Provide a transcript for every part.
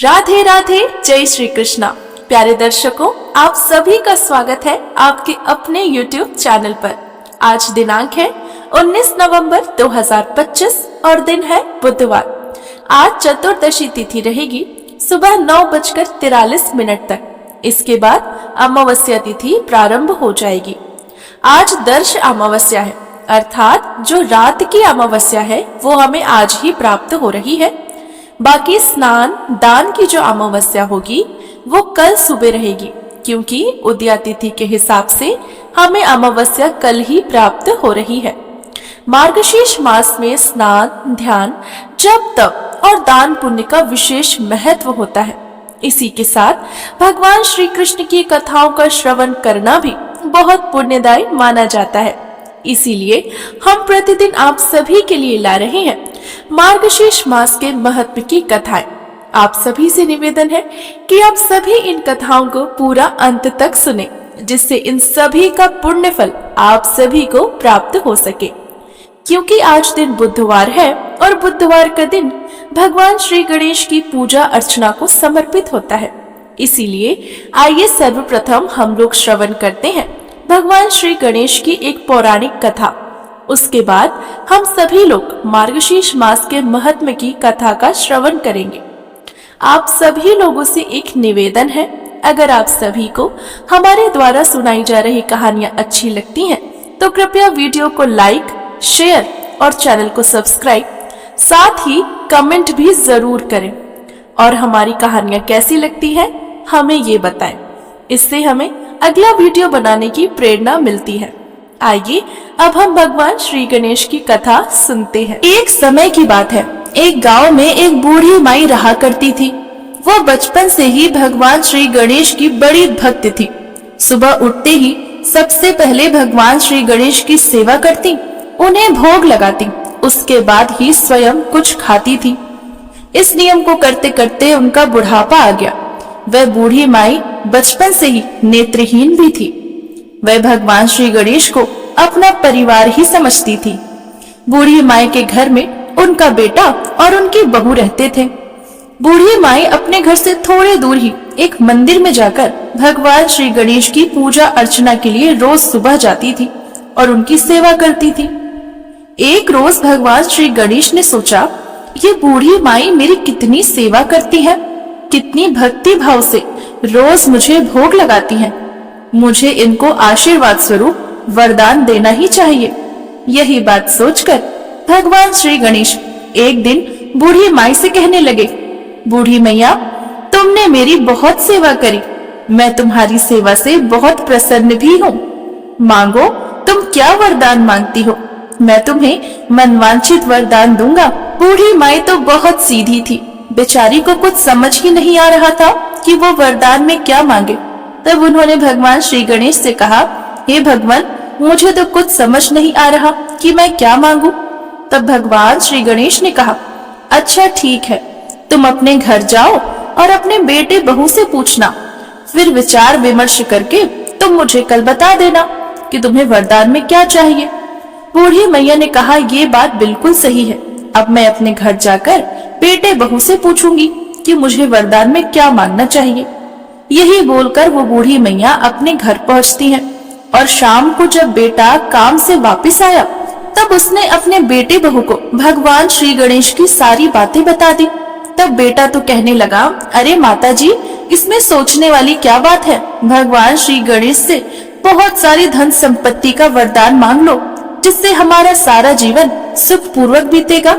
राधे राधे, जय श्री कृष्णा। प्यारे दर्शकों, आप सभी का स्वागत है आपके अपने YouTube चैनल पर। आज दिनांक है 19 नवंबर 2025 और दिन है बुधवार। आज चतुर्दशी तिथि रहेगी सुबह 9:43 तक। इसके बाद अमावस्या तिथि प्रारंभ हो जाएगी। आज दर्श अमावस्या है, अर्थात जो रात की अमावस्या है वो हमें आज ही प्राप्त हो रही है। बाकी स्नान दान की जो अमावस्या होगी वो कल सुबह रहेगी, क्योंकि उदया तिथि के हिसाब से हमें अमावस्या कल ही प्राप्त हो रही है। मार्गशीर्ष मास में स्नान, ध्यान, जप, तप और दान पुण्य का विशेष महत्व होता है। इसी के साथ भगवान श्री कृष्ण की कथाओं का श्रवण करना भी बहुत पुण्यदायी माना जाता है। इसीलिए हम प्रतिदिन आप सभी के लिए ला रहे हैं मार्गशीर्ष मास के महत्व की कथाएं। आप सभी से निवेदन है कि आप सभी इन कथाओं को पूरा अंत तक सुने, जिससे इन सभी का पुण्य फल आप सभी को प्राप्त हो सके। क्योंकि आज दिन बुधवार है और बुधवार का दिन भगवान श्री गणेश की पूजा अर्चना को समर्पित होता है। इसीलिए आइए सर्वप्रथम हम लोग श्रवण करते हैं भगवान श्री गणेश की एक पौराणिक कथा। उसके बाद हम सभी लोग मार्गशीर्ष मास के महत्व की कथा का श्रवण करेंगे। आप सभी लोगों से एक निवेदन है, अगर आप सभी को हमारे द्वारा सुनाई जा रही कहानियां अच्छी लगती हैं तो कृपया वीडियो को लाइक, शेयर और चैनल को सब्सक्राइब, साथ ही कमेंट भी जरूर करें। और हमारी कहानियां कैसी लगती है हमें ये बताएं, इससे हमें अगला वीडियो बनाने की प्रेरणा मिलती है। आइए अब हम भगवान श्री गणेश की कथा सुनते हैं। एक समय की बात है, एक गांव में एक बूढ़ी माई रहा करती थी। वो बचपन से ही भगवान श्री गणेश की बड़ी भक्त थी। सुबह उठते ही सबसे पहले भगवान श्री गणेश की सेवा करती, उन्हें भोग लगाती, उसके बाद ही स्वयं कुछ खाती थी। इस नियम को करते करते उनका बुढ़ापा आ गया। वह बूढ़ी माई बचपन से ही नेत्रहीन भी थी। वह भगवान श्री गणेश को अपना परिवार ही समझती थी। बूढ़ी माई के घर में उनका बेटा और उनकी बहू रहते थे। बूढ़ी माई अपने घर से थोड़े दूर ही एक मंदिर में जाकर भगवान श्री गणेश की पूजा अर्चना के लिए रोज सुबह जाती थी और उनकी सेवा करती थी। एक रोज भगवान श्री गणेश ने सोचा, ये बूढ़ी माई मेरी कितनी सेवा करती है, कितनी भक्ति भाव से रोज मुझे भोग लगाती हैं। मुझे इनको आशीर्वाद स्वरूप वरदान देना ही चाहिए। यही बात सोचकर भगवान श्री गणेश एक दिन बूढ़ी माई से कहने लगे, बूढ़ी मैया, तुमने मेरी बहुत सेवा करी, मैं तुम्हारी सेवा से बहुत प्रसन्न भी हूँ। मांगो, तुम क्या वरदान मांगती हो, मैं तुम्हें मनवांछित वरदान दूंगा। बूढ़ी माई तो बहुत सीधी थी, बेचारी को कुछ समझ ही नहीं आ रहा था कि वो वरदान में क्या मांगे। तब उन्होंने भगवान श्री गणेश से कहा, हे भगवान, मुझे तो कुछ समझ नहीं आ रहा कि मैं क्या मांगू। तब भगवान श्री गणेश ने कहा, अच्छा ठीक है, तुम अपने घर जाओ और अपने बेटे बहू से पूछना, फिर विचार विमर्श करके तुम मुझे कल बता देना कि तुम्हें वरदान में क्या चाहिए। बूढ़ी मैया ने कहा, ये बात बिल्कुल सही है, अब मैं अपने घर जाकर बेटे बहू से पूछूंगी कि मुझे वरदान में क्या मांगना चाहिए। यही बोलकर वो बूढ़ी मैया अपने घर पहुंचती हैं और शाम को जब बेटा काम से वापस आया तब उसने अपने बेटे बहू को भगवान श्री गणेश की सारी बातें बता दी। तब बेटा तो कहने लगा, अरे माता जी, इसमें सोचने वाली क्या बात है, भगवान श्री गणेश से बहुत सारी धन संपत्ति का वरदान मांग लो, जिससे हमारा सारा जीवन सुख पूर्वक बीतेगा।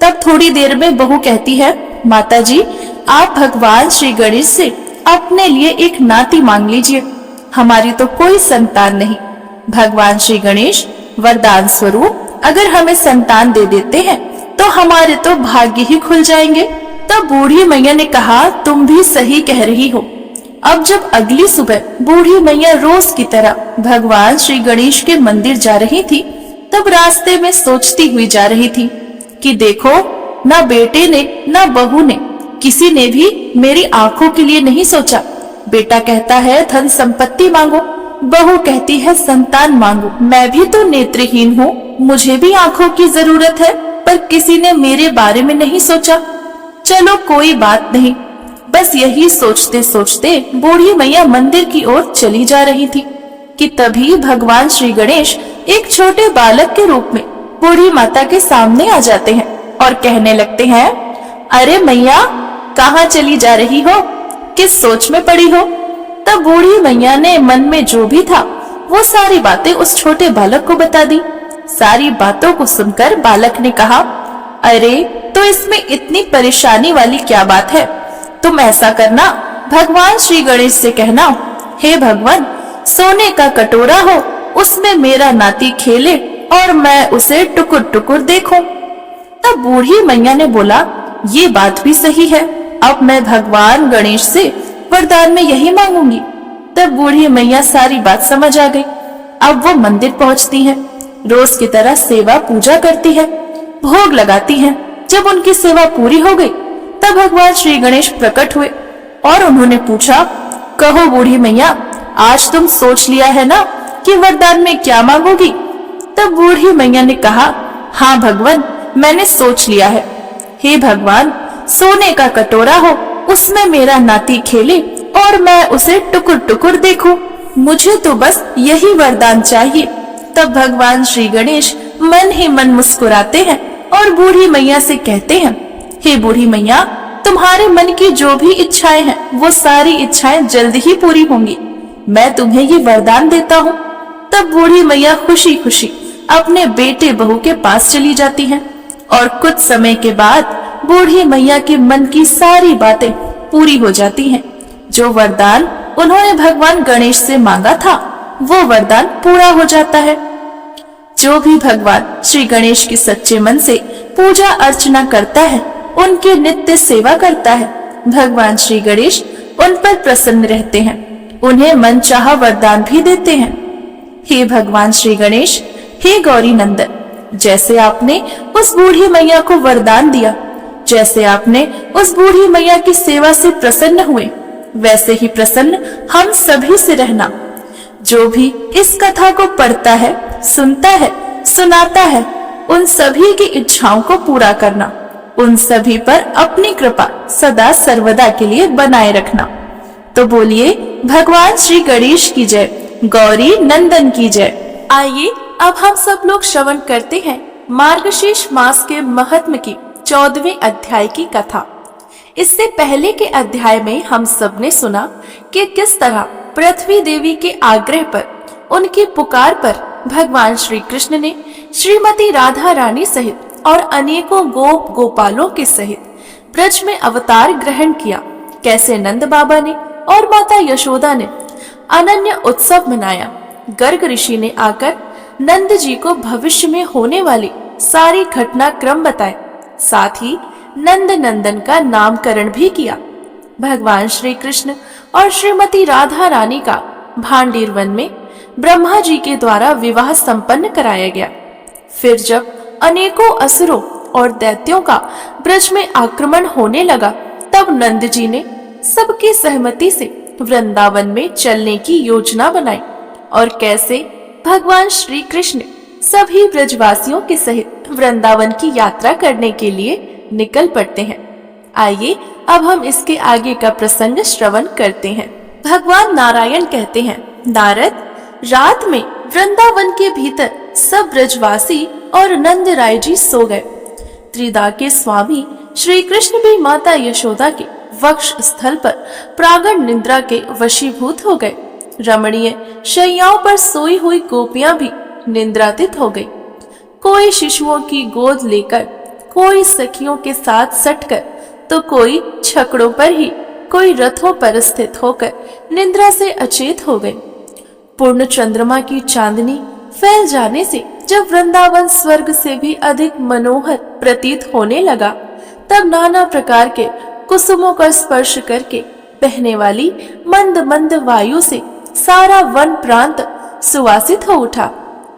तब थोड़ी देर में बहू कहती है, माता जी, आप भगवान श्री गणेश से अपने लिए एक नाती मांग लीजिए, हमारी तो कोई संतान नहीं। भगवान श्री गणेश वरदान स्वरूप अगर हमें संतान दे देते हैं तो हमारे तो भाग्य ही खुल जाएंगे। तब बूढ़ी मैया ने कहा, तुम भी सही कह रही हो। अब जब अगली सुबह बूढ़ी मैया रोज की तरह भगवान श्री गणेश के मंदिर जा रही थी, तब रास्ते में सोचती हुई जा रही थी कि देखो, ना बेटे ने ना बहू ने, किसी ने भी मेरी आंखों के लिए नहीं सोचा। बेटा कहता है धन संपत्ति मांगो, बहू कहती है संतान मांगो। मैं भी तो नेत्रहीन हूँ, मुझे भी आंखों की जरूरत है, पर किसी ने मेरे बारे में नहीं सोचा। चलो कोई बात नहीं, बस यही सोचते सोचते बूढ़ी मैया मंदिर की ओर चली जा रही थी कि तभी भगवान श्री गणेश एक छोटे बालक के रूप में बूढ़ी माता के सामने आ जाते हैं और कहने लगते हैं, अरे मैया, कहाँ चली जा रही हो? किस सोच में पड़ी हो? तब बूढ़ी मैया ने मन में जो भी था वो सारी बातें उस छोटे बालक को बता दी। सारी बातों को सुनकर बालक ने कहा, अरे तो इसमें इतनी परेशानी वाली क्या बात है? तुम ऐसा करना, भगवान श्री गणेश से कहना, हे भगवान, सोने का कटोरा हो, उसमें मेरा नाती खेले और मैं उसे टुकुर टुकुर देखूं। तब बूढ़ी मैया ने बोला, ये बात भी सही है, अब मैं भगवान गणेश से वरदान में यही मांगूंगी। तब बूढ़ी मैया सारी बात समझ आ गई। अब वो मंदिर पहुंचती हैं, रोज की तरह सेवा पूजा करती है, भोग लगाती हैं। जब उनकी सेवा पूरी हो गई तब भगवान श्री गणेश प्रकट हुए और उन्होंने पूछा, कहो बूढ़ी मैया, आज तुम सोच लिया है ना कि वरदान में क्या मांगोगी? तब बूढ़ी मैया ने कहा, हाँ भगवान, मैंने सोच लिया है। हे भगवान, सोने का कटोरा हो, उसमें मेरा नाती खेले और मैं उसे टुकुर टुकुर देखूं। मुझे तो बस यही वरदान चाहिए। तब भगवान श्री गणेश मन ही मन मुस्कुराते हैं और बूढ़ी मैया से कहते हैं, हे बूढ़ी मैया, तुम्हारे मन की जो भी इच्छाएं हैं वो सारी इच्छाएं जल्द ही पूरी होंगी। मैं तुम्हें ये वरदान देता हूँ। तब बूढ़ी मैया खुशी खुशी अपने बेटे बहू के पास चली जाती हैं और कुछ समय के बाद बूढ़ी मैया के मन की सारी बातें पूरी हो जाती हैं। जो वरदान उन्होंने भगवान गणेश से मांगा था वो वरदान पूरा हो जाता है। जो भी भगवान श्री गणेश की सच्चे मन से पूजा अर्चना करता है, उनके नित्य सेवा करता है, भगवान श्री गणेश उन पर प्रसन्न रहते हैं, उन्हें मनचाहा वरदान भी देते हैं। हे भगवान श्री गणेश, हे गौरी नंदन, जैसे आपने उस बूढ़ी मैया को वरदान दिया, जैसे आपने उस बूढ़ी मैया की सेवा से प्रसन्न हुए, वैसे ही प्रसन्न हम सभी से रहना। जो भी इस कथा को पढ़ता है, सुनता है, सुनाता है, उन सभी की इच्छाओं को पूरा करना, उन सभी पर अपनी कृपा सदा सर्वदा के लिए बनाए रखना। तो बोलिए भगवान श्री गणेश की जय, गौरी नंदन की जय। आइए अब हम सब लोग श्रवण करते हैं मार्गशीर्ष मास के महत्व की 14वें अध्याय की कथा। इससे पहले के अध्याय में हम सब ने सुना कि किस तरह पृथ्वी देवी के आग्रह पर, उनकी पुकार पर भगवान श्री कृष्ण ने श्रीमती राधा रानी सहित और अनेकों गोप गोपालों के सहित ब्रज में अवतार ग्रहण किया। कैसे नंद बाबा ने और माता यशोदा ने अनन्य उत्सव मनाया। गर्ग ऋषि ने आकर नंद जी को भविष्य में होने वाली सारी घटनाक्रम बताए, साथ ही नंद नंदन का नामकरण भी किया। भगवान श्री कृष्ण और श्रीमती राधा रानी का भांडीर वन में ब्रह्मा जी के द्वारा विवाह संपन्न कराया गया। फिर जब अनेकों असुरों और दैत्यों का ब्रज में आक्रमण होने लगा, तब नंद जी ने सबकी सहमति से वृंदावन में चलने की योजना बनाई और कैसे भगवान श्री कृष्ण सभी ब्रजवासियों के सहित वृंदावन की यात्रा करने के लिए निकल पड़ते हैं। आइए अब हम इसके आगे का प्रसंग श्रवण करते हैं। भगवान नारायण कहते हैं, नारद, रात में वृंदावन के भीतर सब ब्रजवासी और नंद राय जी सो गए। त्रिदा के स्वामी श्री कृष्ण भी माता यशोदा के वक्ष स्थल पर प्रागण निद्रा के वशीभूत हो गए। रमणीय शैयाओं पर सोई हुई गोपियां भी निद्रातीत हो गई। कोई शिशुओं की गोद लेकर, कोई सखियों के साथ सटकर, तो कोई छकड़ों पर ही, कोई रथों पर स्थित होकर निद्रा से अचेत हो गए। पूर्ण चंद्रमा की चांदनी फैल जाने से जब वृंदावन स्वर्ग से भी अधिक मनोहर प्रतीत होने लगा, तब नाना प्रकार के कुसुमों का स्पर्श करके बहने वाली मंद मंद वायु से सारा वन प्रांत सुवासित हो उठा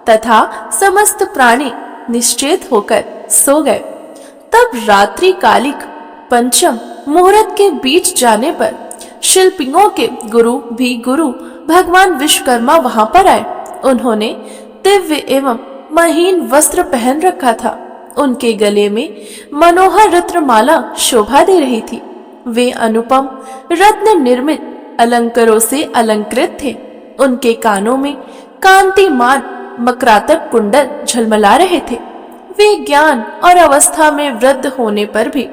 तथा समस्त प्राणी निश्चेत होकर सो गए। तब रात्रि कालिक पंचम मुहूर्त के बीच जाने पर शिल्पियों के गुरु भी गुरु भगवान विश्वकर्मा वहां पर आए। उन्होंने दिव्य एवं महीन वस्त्र पहन रखा था। उनके गले में मनोहर रत्नमाला शोभा दे रही थी। वे अनुपम रत्न निर्मित अलंकारों से अलंकृत थे। उनके कानों में कांतिमान मकरातक कुंडल झलमला रहे थे। वे ज्ञान और अवस्था में वृद्ध होने पर भी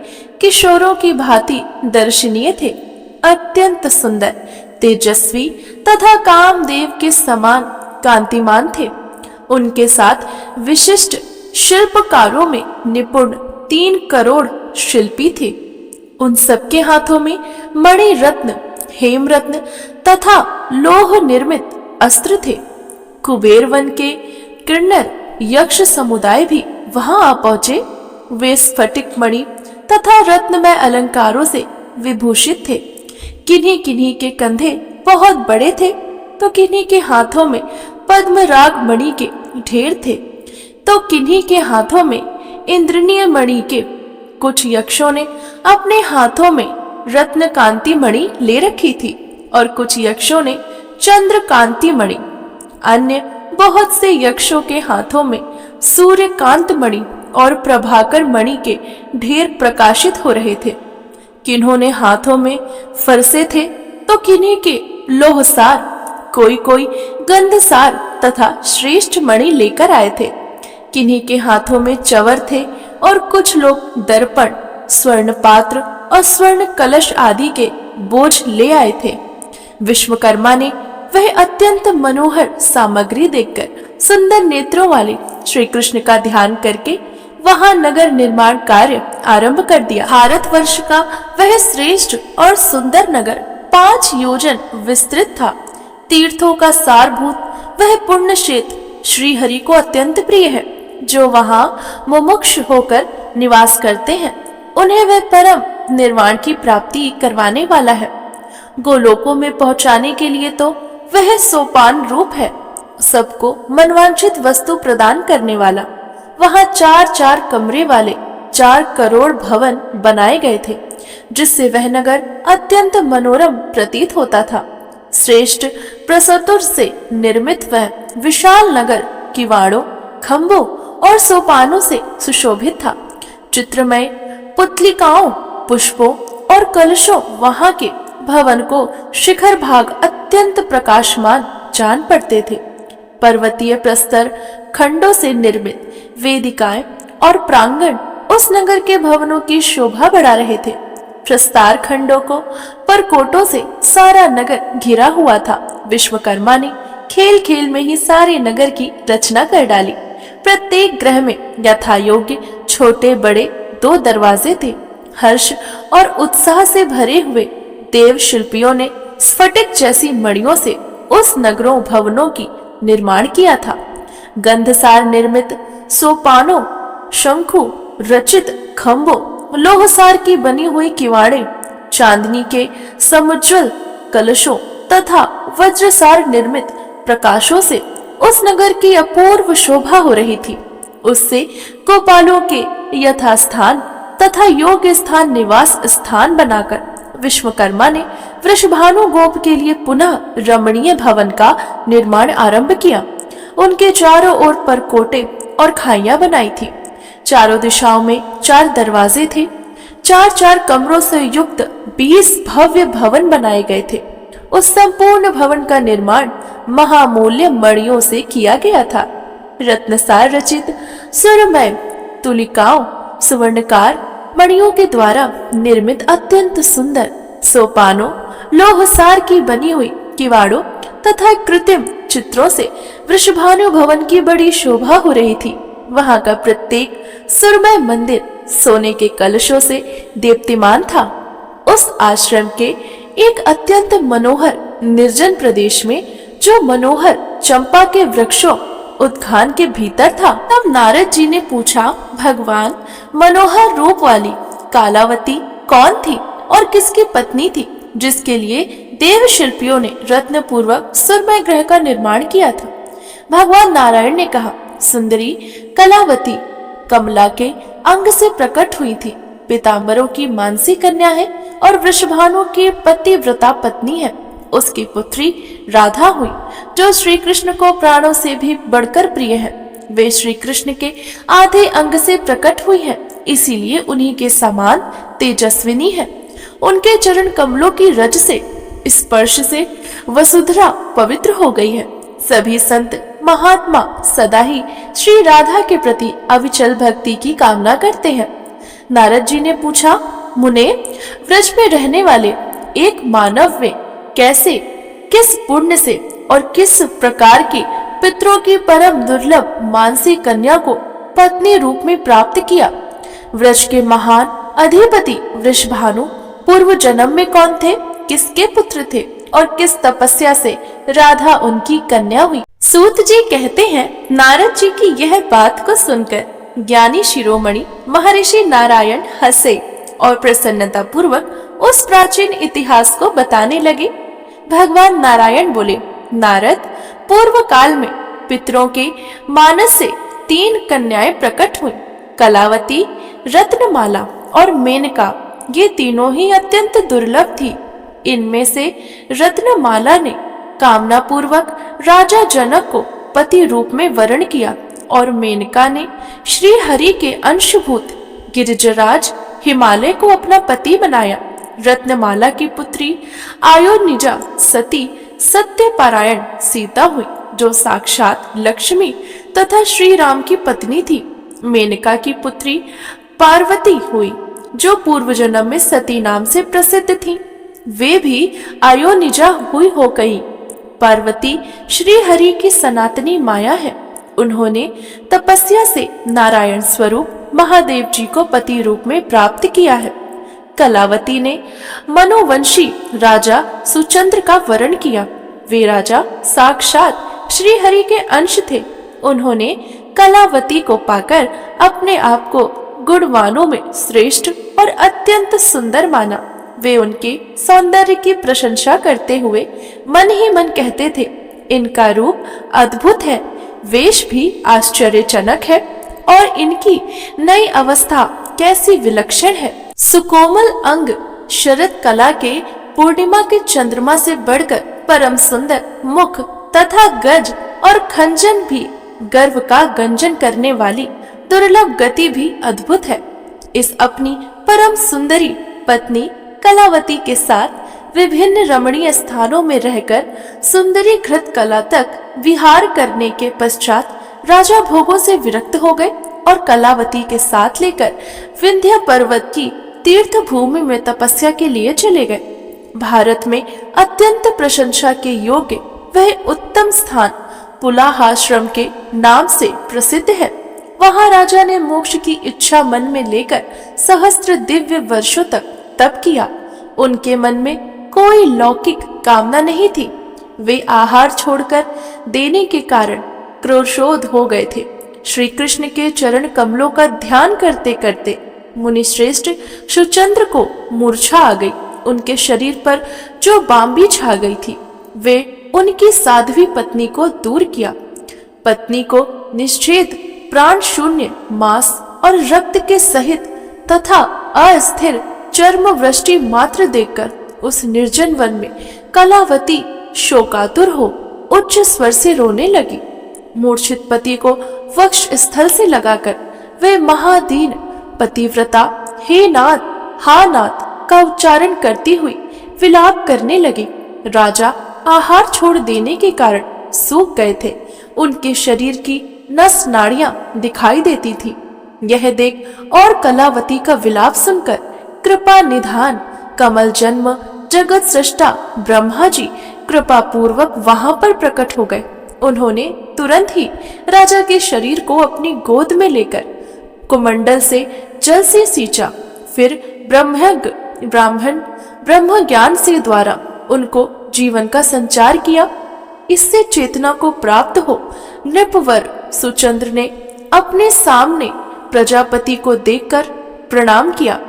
किशोरों की भांति दर्शनीय थे। अत्यंत सुंदर, तेजस्वी तथा कामदेव के समान कांतिमान थे। उनके साथ विशिष्ट शिल्पकारों में निपुण 3 करोड़ शिल्पी थे। उन सबके हाथों में मणि रत्न, हेम रत्न तथा लोह निर्मित अस्त्र थे। कुबेर वन के किन्नर यक्ष समुदाय भी वहां आ पहुंचे। वे स्फटिक मणि तथा रत्नमय अलंकारों से विभूषित थे। किन्हीं किन्हीं के कंधे बहुत बड़े थे तो किन्हीं के हाथों में पद्मराग मणि के ढेर थे तो किन्हीं के हाथों में इंद्रनीय मणि के। कुछ यक्षों ने अपने हाथों में रत्न कांति मणि ले रखी थी और कुछ यक्षों ने चंद्र कांति मणि। अन्य बहुत से यक्षों के हाथों में सूर्यकांत मणि और प्रभाकर मणि के ढेर प्रकाशित हो रहे थे। किन्होंने हाथों में फरसे थे तो किन्हीं के लोहसार, कोई कोई गंधसार तथा श्रेष्ठ मणि लेकर आए थे। किन्हीं के हाथों में चवर थे और कुछ लोग दर्पण, स्वर्ण पात्र और स्वर्ण कलश आदि के बोझ ले आए थे। विश्वकर्मा ने वह अत्यंत मनोहर सामग्री देखकर सुंदर नेत्रों वाले श्री कृष्ण का ध्यान करके वहां नगर निर्माण कार्य आरंभ कर दिया। भारतवर्ष का वह श्रेष्ठ और सुंदर नगर 5 योजन विस्तृत था। तीर्थों का सारभूत वह पुण्य क्षेत्र श्री हरि को अत्यंत प्रिय है। जो वहां मुमुक्ष होकर निवास करते हैं उन्हें वह परम निर्वाण की प्राप्ति करवाने वाला है। गोलोकों में पहुंचाने के लिए तो वह सोपान रूप है, सबको मनवांछित वस्तु प्रदान करने वाला। वहां 4-4 कमरे वाले 4 करोड़ भवन बनाए गए थे, जिससे वह नगर अत्यंत मनोरम प्रतीत होता था। श्रेष्ठ प्रस्तुर से निर्मित वह विशाल नगर किवाड़ों, खंभों और सोपानों से सुशोभित था। चित्रमय पुतलिकाओं, पुष्पों और कलशों वहां के भवन को शिखर भाग अत्यंत प्रकाशमान जान पड़ते थे। पर्वतीय प्रस्तर खंडों से निर्मित वेदिकाएं और प्रांगण उस नगर के भवनों की शोभा बढ़ा रहे थे। प्रस्तार खंडों को परकोटों से सारा नगर घिरा हुआ था। विश्वकर्मा ने खेल खेल में ही सारे नगर की रचना कर डाली। प्रत्येक ग्रह में यथा योग्य छोटे बड़े 2 दरवाजे थे। हर्ष और उत्साह से भरे हुए देव शिल्पियों ने स्फटिक जैसी मणियों से उस नगरों भवनों की निर्माण किया था। गंधसार निर्मित सोपानों, शंखु रचित खंभों, लोहसार की बनी हुई किवाड़े, चांदनी के समुज्ज्वल कलशों तथा वज्रसार निर्मित प्रकाशों से उस नगर की अपूर्व शोभा हो रही थी। उससे गोपालों के यथास्थान तथा योग्य स्थान निवास स्थान बनाकर विश्वकर्मा ने वृषभानु गोप के लिए पुनः रमणीय भवन का निर्माण आरंभ किया। उनके चारों ओर परकोटे और खाइयां बनाई थी। चारों दिशाओं में 4 दरवाजे थे। 4-4 कमरों से युक्त 20 भव्य भवन बनाए गए थे। उस संपूर्ण भवन का निर्माण महामूल्य मणियों से किया गया था। रत्नसार रचित सुरमय तुलिकाओं, सुवर्णकार मणियों के द्वारा निर्मित अत्यंत सुंदर सोपानों, लोहसार की बनी हुई किवाड़ों तथा कृत्रिम चित्रों से वृषभानु भवन की बड़ी शोभा हो रही थी। वहां का प्रत्येक सुरमय मंदिर सोने के कलशों से दीप्तिमान था। उस आश्रम के एक अत्यंत मनोहर निर्जन प्रदेश में जो मनोहर चंपा के वृक्षों उद्यान के भीतर था। तब नारद जी ने पूछा, भगवान, मनोहर रूप वाली कालावती कौन थी और किसकी पत्नी थी, जिसके लिए देव शिल्पियों ने रत्न पूर्वक सुरमय ग्रह का निर्माण किया था? भगवान नारायण ने कहा, सुंदरी कलावती कमला के अंग से प्रकट हुई थी। पीताम्बरों की मानसी कन्या है और वृषभानु की पतिव्रता पत्नी है। उसकी पुत्री राधा हुई, जो श्री कृष्ण को प्राणों से भी बढ़कर प्रिय है। वे श्री कृष्ण के आधे अंग से प्रकट हुई है, इसीलिए उन्हीं के समान तेजस्विनी है। उनके चरण कमलों की रज से, स्पर्श से वसुंधरा पवित्र हो गई है। सभी संत महात्मा सदा ही श्री राधा के प्रति अविचल भक्ति की कामना करते हैं। नारद जी ने पूछा, मुने, व्रज में रहने वाले एक मानव में कैसे, किस पुण्य से और किस प्रकार की पितरों की परम दुर्लभ मानसी कन्या को पत्नी रूप में प्राप्त किया? व्रज के महान अधिपति वृषभानु पूर्व जन्म में कौन थे, किसके पुत्र थे और किस तपस्या से राधा उनकी कन्या हुई? सूत जी कहते हैं, नारद जी की यह बात को सुनकर ज्ञानी शिरोमणि महर्षि नारायण हंसे और प्रसन्नता पूर्वक उस प्राचीन इतिहास को बताने लगे। भगवान नारायण बोले, नारद, पूर्व काल में पितरों के मानस से 3 कन्याएं प्रकट हुई। कलावती, रत्नमाला और मेनका, ये तीनों ही अत्यंत दुर्लभ थी। इनमें से रत्नमाला ने कामना पूर्वक राजा जनक को पति रूप में वरण किया और मेनका ने श्री हरि के अंशभूत गिरिजराज हिमालय को अपना पति बनाया। रत्नमाला की पुत्री आयोनिजा सती सत्यपारायण सीता हुई, जो साक्षात लक्ष्मी तथा श्री राम की पत्नी थी। मेनका की पुत्री पार्वती हुई, जो पूर्व जन्म में सती नाम से प्रसिद्ध थी। वे भी आयोनिजा हुई हो गई। पार्वती श्री हरि की सनातनी माया है। उन्होंने तपस्या से नारायण स्वरूप महादेव जी को पति रूप में प्राप्त किया है। कलावती ने मनोवंशी राजा सुचंद्र का वरण किया। वे राजा साक्षात श्री हरि के अंश थे। उन्होंने कलावती को पाकर अपने आप को गुणवानों में श्रेष्ठ और अत्यंत सुंदर माना। वे उनके सौंदर्य की प्रशंसा करते हुए मन ही मन कहते थे, इनका रूप अद्भुत है, वेश भी आश्चर्यजनक है और इनकी नई अवस्था कैसी विलक्षण है। सुकोमल अंग शरद कला के पूर्णिमा के चंद्रमा से बढ़कर परम सुंदर मुख तथा गज और खंजन भी गर्व का गंजन करने वाली दुर्लभ गति भी अद्भुत है। इस अपनी परम सुंदरी पत्नी कलावती के साथ विभिन्न रमणीय स्थानों में रहकर सुंदरी घृत कला तक विहार करने के पश्चात राजा भोगों से विरक्त हो गए और कलावती के साथ लेकर विंध्य पर्वत की तीर्थ भूमि में तपस्या के लिए चले गए। भारत में अत्यंत प्रशंसा के योग्य वह उत्तम स्थान पुलाहाश्रम के नाम से प्रसिद्ध है। वहां राजा ने मोक्ष की इच्छा मन में लेकर सहस्त्र दिव्य वर्षों तक तप किया। उनके मन में कोई लौकिक कामना नहीं थी। वे आहार छोड़कर देने के कारण क्रोशोध हो गए थे। श्री कृष्ण के चरण कमलों का ध्यान करते करते मुनि श्रेष्ठ सुचंद्र को मूर्छा आ गई। उनके शरीर पर जो बांबी छा गई थी, वे उनकी साध्वी पत्नी को दूर किया। पत्नी को निश्चेद प्राण शून्य मांस और रक्त के सहित तथा अस्थिर चर्म वृष्टि मात्र देखकर उस निर्जन वन में कलावती शोकातुर हो उच्च स्वर से रोने लगी। मूर्छित पति को वक्ष स्थल से लगाकर वे महादीन पतिव्रता हे नाथ हा नाथ का उच्चारण करती हुई विलाप करने लगी। राजा आहार छोड़ देने के कारण सूख गए थे। उनके शरीर की नस नाड़ियां दिखाई देती थी। यह देख और कलावती का विलाप सुनकर कृपा निधान कमल जन्म जगत सृष्टा ब्रह्मा जी कृपा पूर्वक वहां पर प्रकट हो गए। उन्होंने तुरंत ही राजा के शरीर को अपनी गोद में लेकर कुमंडल से जल से सींचा। फिर ब्रह्म ज्ञान से द्वारा उनको जीवन का संचार किया। इससे चेतना को प्राप्त हो नृपवर सुचंद्र ने अपने सामने प्रजापति को देखकर प्रणाम किया।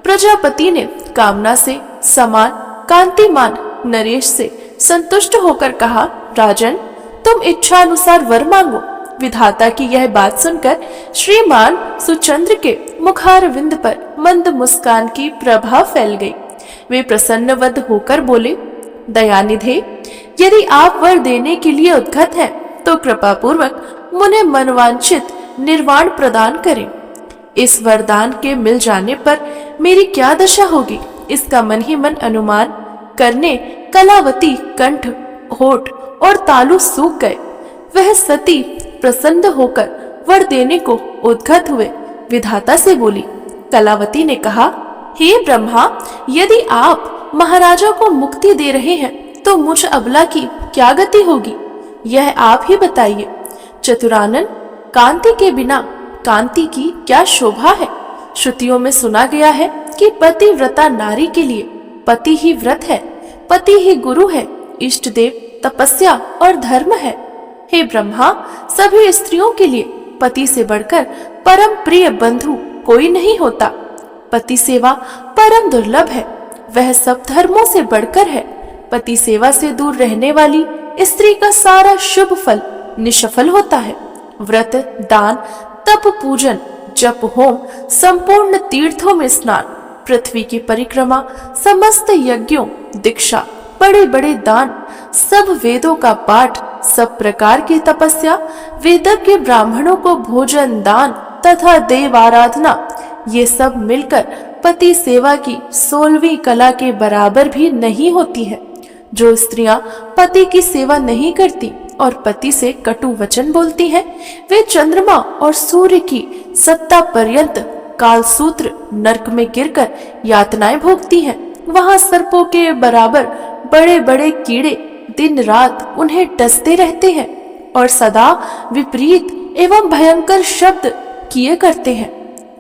प्रजापति ने कामना से समान कांतिमान नरेश से संतुष्ट होकर कहा, राजन, तुम इच्छा अनुसार वर मांगो। विधाता की यह बात सुनकर श्रीमान सुचंद्र के मुखारविंद पर मंद मुस्कान की प्रभा फैल गई। वे प्रसन्नवद होकर बोले, दयानिधे, यदि आप वर देने के लिए उद्गत हैं तो कृपा पूर्वक मुझे मनवांछित निर्वाण प्रदान करें। इस वरदान के मिल जाने पर मेरी क्या दशा होगी, इसका मन ही मन अनुमान करने कलावती कंठ, होठ और तालु सूख गए। वह सती प्रसन्न होकर वर देने को उद्गत हुए विधाता से बोली। कलावती ने कहा, हे ब्रह्मा, यदि आप महाराजा को मुक्ति दे रहे हैं तो मुझ अबला की क्या गति होगी, यह आप ही बताइए। चतुरानन, कांति के बिना कांति की क्या शोभा है। श्रुतियों में सुना गया है कि पतिव्रता नारी के लिए पति ही व्रत है, पति ही गुरु है, इष्ट देव, तपस्या और धर्म है। हे ब्रह्मा, सभी स्त्रियों के लिए पति से बढ़कर परम प्रिय बंधु कोई नहीं होता। पति सेवा परम दुर्लभ है, वह सब धर्मों से बढ़कर है। पति सेवा से दूर रहने वाली स्त्री का सारा शुभ फल निष्फल होता है। व्रत, दान, तप, पूजन, जप, होम, संपूर्ण तीर्थों में स्नान, पृथ्वी की परिक्रमा, समस्त यज्ञों, दीक्षा, बड़े बड़े दान, सब वेदों का पाठ, सब प्रकार की तपस्या, वेदज्ञ ब्राह्मणों को भोजन दान तथा देव आराधना, ये सब मिलकर पति सेवा की 16वीं कला के बराबर भी नहीं होती है। जो स्त्रियां पति की सेवा नहीं करती और पति से कटु वचन बोलती हैं, वे चंद्रमा और सूर्य की सत्ता पर्यंत कालसूत्र नरक में गिरकर यातनाएं भोगती हैं। वहां सर्पों के बराबर बड़े बड़े कीड़े दिन रात उन्हें डसते रहते हैं और सदा विपरीत एवं भयंकर शब्द किए करते हैं।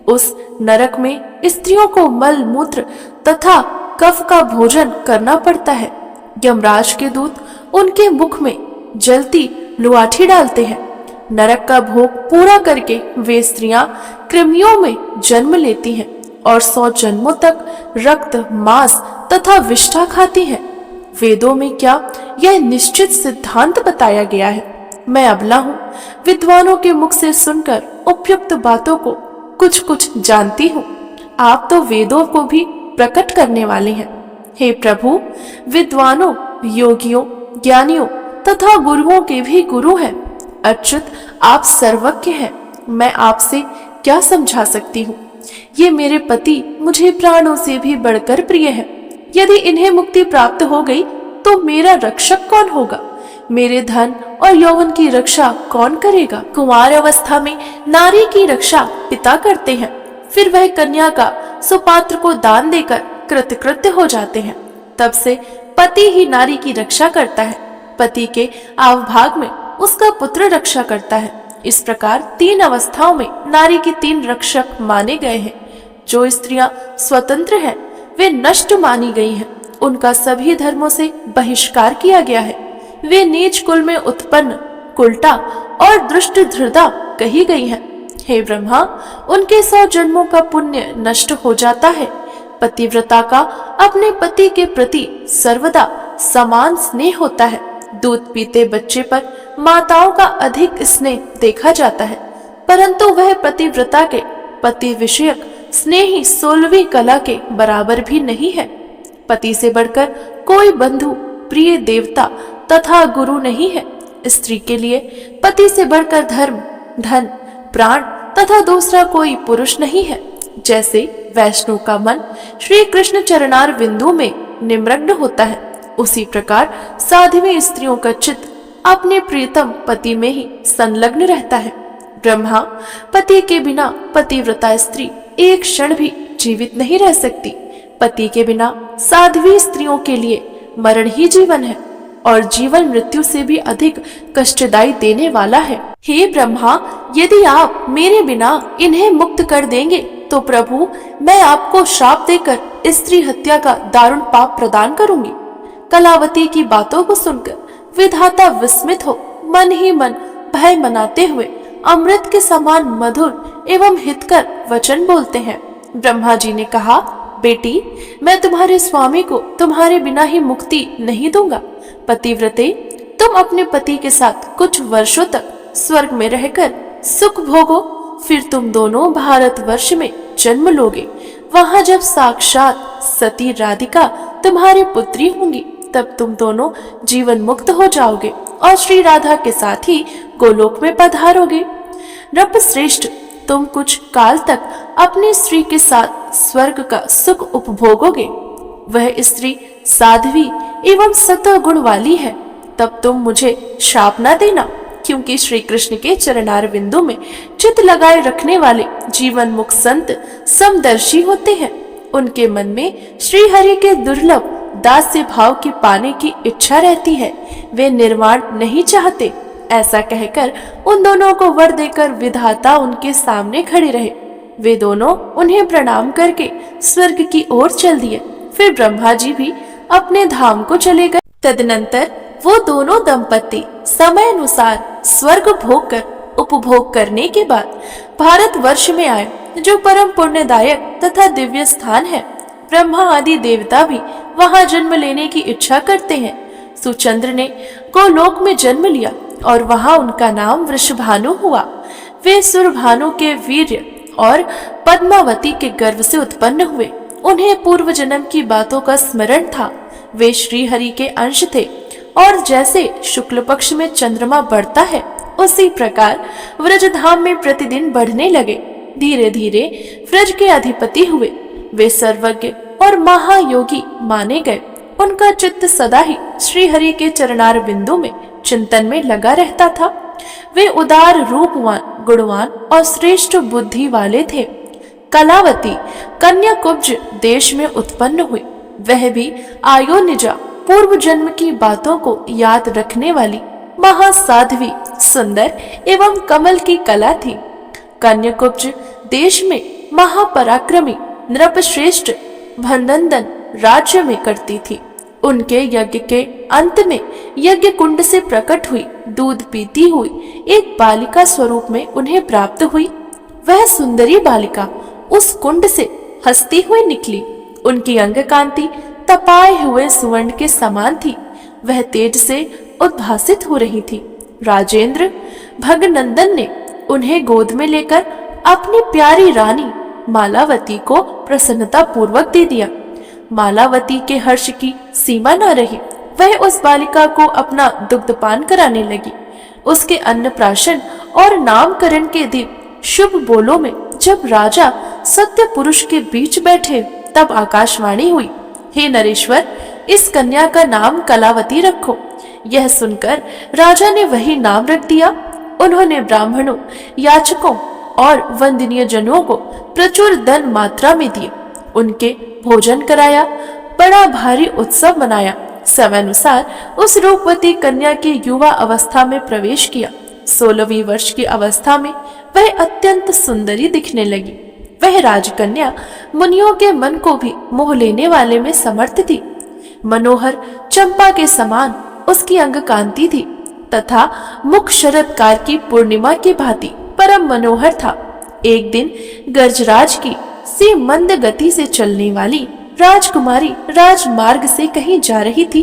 उस नरक में स्त्रियों को मल मूत्र तथा कफ का भोजन करना पड़ता है। यमराज के दूत उनके मुख में जलती लुआठी डालते हैं। नरक का भोग पूरा करके वे स्त्रियां कृमियों में जन्म लेती हैं और 100 जन्मों तक रक्त, मांस तथा विष्ठा खाती हैं। वेदों में क्या यह निश्चित सिद्धांत बताया गया है। मैं अबला हूँ, विद्वानों के मुख से सुनकर उपयुक्त बातों को कुछ कुछ जानती हूँ। आप तो वेदों को भी प्रकट करने वाले हैं। हे प्रभु, विद्वानों, योगियों, ज्ञानियों तथा गुरुओं के भी गुरु हैं। अच्युत, आप सर्वज्ञ हैं। मैं आपसे क्या समझा सकती हूँ। ये मेरे पति मुझे प्राणों से भी बढ़कर प्रिय है। यदि इन्हें मुक्ति प्राप्त हो गई तो मेरा रक्षक कौन होगा। मेरे धन और यौवन की रक्षा कौन करेगा। कुमार अवस्था में नारी की रक्षा पिता करते हैं, फिर वह कन्या का सुपात्र को दान देकर कृतकृत्य हो जाते हैं। तब से पति ही नारी की रक्षा करता है। पति के आवभाग में उसका पुत्र रक्षा करता है। इस प्रकार 3 अवस्थाओं में नारी के 3 रक्षक माने गए हैं। जो स्त्रियां स्वतंत्र हैं वे नष्ट मानी गई हैं। उनका सभी धर्मों से बहिष्कार किया गया है। वे नीच कुल में उत्पन्न, कुलटा और दुष्ट धृदा कही गई हैं। हे ब्रह्मा, उनके 100 जन्मों का पुण्य नष्ट हो जाता है। पतिव्रता का अपने पति के प्रति सर्वदा समान स्नेह होता है। दूध पीते बच्चे पर माताओं का अधिक स्नेह देखा जाता है, परंतु वह पतिव्रता के पति विषयक स्नेह ही 16वीं कला के बराबर भी नहीं है। पति से बढ़कर कोई बंधु, प्रिय, देवता तथा गुरु नहीं है। स्त्री के लिए पति से बढ़कर धर्म, धन, प्राण तथा दूसरा कोई पुरुष नहीं है। जैसे वैष्णव का मन श्री कृष्ण चरणार बिंदु में निमग्न होता है, उसी प्रकार साध्वी स्त्रियों का चित्त अपने प्रियतम पति में ही संलग्न रहता है। ब्रह्मा, पति के बिना पतिव्रता स्त्री एक क्षण भी जीवित नहीं रह सकती। पति के बिना साध्वी स्त्रियों के लिए मरण ही जीवन है और जीवन मृत्यु से भी अधिक कष्टदायी देने वाला है। हे ब्रह्मा, यदि आप मेरे बिना इन्हें मुक्त कर देंगे तो प्रभु, मैं आपको श्राप देकर स्त्री हत्या का दारुण पाप प्रदान करूंगी। कलावती की बातों को सुनकर विधाता विस्मित हो मन ही मन भय मनाते हुए अमृत के समान मधुर एवं हितकर वचन बोलते हैं। ब्रह्मा जी ने कहा, बेटी, मैं तुम्हारे स्वामी को तुम्हारे बिना ही मुक्ति नहीं दूंगा। पतिव्रते, तुम अपने पति के साथ कुछ वर्षों तक स्वर्ग में रहकर सुख भोगो, फिर तुम दोनों भारतवर्ष में जन्म लोगे। वहां जब साक्षात सती राधिका तुम्हारी पुत्री होंगी, तब तुम दोनों जीवन मुक्त हो जाओगे और श्री राधा के साथ ही गोलोक में पधारोगे। नृप श्रेष्ठ, तुम कुछ काल तक अपनी स्त्री के साथ स्वर्ग का सुख उपभोगोगे। वह स्त्री साध्वी एवं सतः गुण वाली है, तब तुम मुझे श्राप न देना, क्योंकि श्री कृष्ण के चरणार बिंदु में चित लगाए रखने वाले जीवन मुख संत समदर्शी होते हैं। उनके मन में श्री हरि के दुर्लभ दास्य भाव के पाने की इच्छा रहती है, वे निर्वाण नहीं चाहते। ऐसा कहकर उन दोनों को वर देकर विधाता उनके सामने खड़े रहे। वे दोनों उन्हें प्रणाम करके स्वर्ग की ओर चल दिए। फिर ब्रह्मा जी भी अपने धाम को चले गए। तदनंतर वो दोनों दंपति समय अनुसार स्वर्ग भोग कर उपभोग करने के बाद भारत वर्ष में आए, जो परम पुण्यदायक तथा दिव्य स्थान है। ब्रह्मा आदि देवता भी वहां जन्म लेने की इच्छा करते हैं। सुचंद्र ने गोलोक में जन्म लिया और वहां उनका नाम वृषभानु हुआ। वे सुरभानु के वीर्य और पद्मावती के गर्भ से उत्पन्न हुए। उन्हें पूर्व जन्म की बातों का स्मरण था। वे श्री हरि के अंश थे और जैसे शुक्ल पक्ष में चंद्रमा बढ़ता है, उसी प्रकार व्रजधाम में प्रतिदिन बढ़ने लगे। धीरे धीरे व्रज के अधिपति हुए। वे सर्वज्ञ और महायोगी माने गए। उनका चित्त सदा ही श्री हरि के चरणार बिंदु में चिंतन में लगा रहता था। वे उदार रूपवान, गुणवान और श्रेष्ठ बुद्धि वाले थे। कलावती कन्या कुब्ज देश में उत्पन्न हुई। वह भी आयोनिजा पूर्व जन्म की बातों को याद रखने वाली महासाध्वी, सुंदर एवं कमल की कला थी। कन्याकुब्ज देश में महापराक्रमी नृपश्रेष्ठ भनंदन राज्य में करती थी। उनके यज्ञ के अंत में यज्ञ कुंड से प्रकट हुई दूध पीती हुई एक बालिका स्वरूप में उन्हें प्राप्त हुई। वह सुंदरी बालिका उस कुंड से हंसती हुई निकली। उनकी अंग कांति तपाए हुए सुवर्ण के समान थी। वह तेज से उद्भासित हो रही थी। राजेंद्र भगनंदन ने उन्हें गोद में लेकर अपनी प्यारी रानी मालावती को प्रसन्नता पूर्वक दे दिया। मालावती के हर्ष की सीमा न रही। वह उस बालिका को अपना दुग्धपान कराने लगी। उसके अन्नप्राशन और नामकरण के दिन शुभ बोलों में जब राजा सत्य पुरुष के बीच बैठे, तब आकाशवाणी हुई, हे नरेश्वर, इस कन्या का नाम कलावती रखो। यह सुनकर राजा ने वही नाम रख दिया। उन्होंने ब्राह्मणों, याचकों और वंदनीय जनों को प्रचुर धन मात्रा में दिए। उनके भोजन कराया, बड़ा भारी उत्सव मनाया। समयानुसार उस रूपवती कन्या के युवा अवस्था में प्रवेश किया। 16वीं वर्ष की अवस्था में वह अत्यंत सुंदरी दिखने लगी। वह राजकन्या मुनियों के मन को भी मोह लेने वाले में समर्थ थी। मनोहर चंपा के समान उसकी अंग कांति थी तथा मुख शरदकार की पूर्णिमा की भांति परम मनोहर था। एक दिन गजराज की सी मंद गति से चलने वाली राजकुमारी राजमार्ग से कहीं जा रही थी।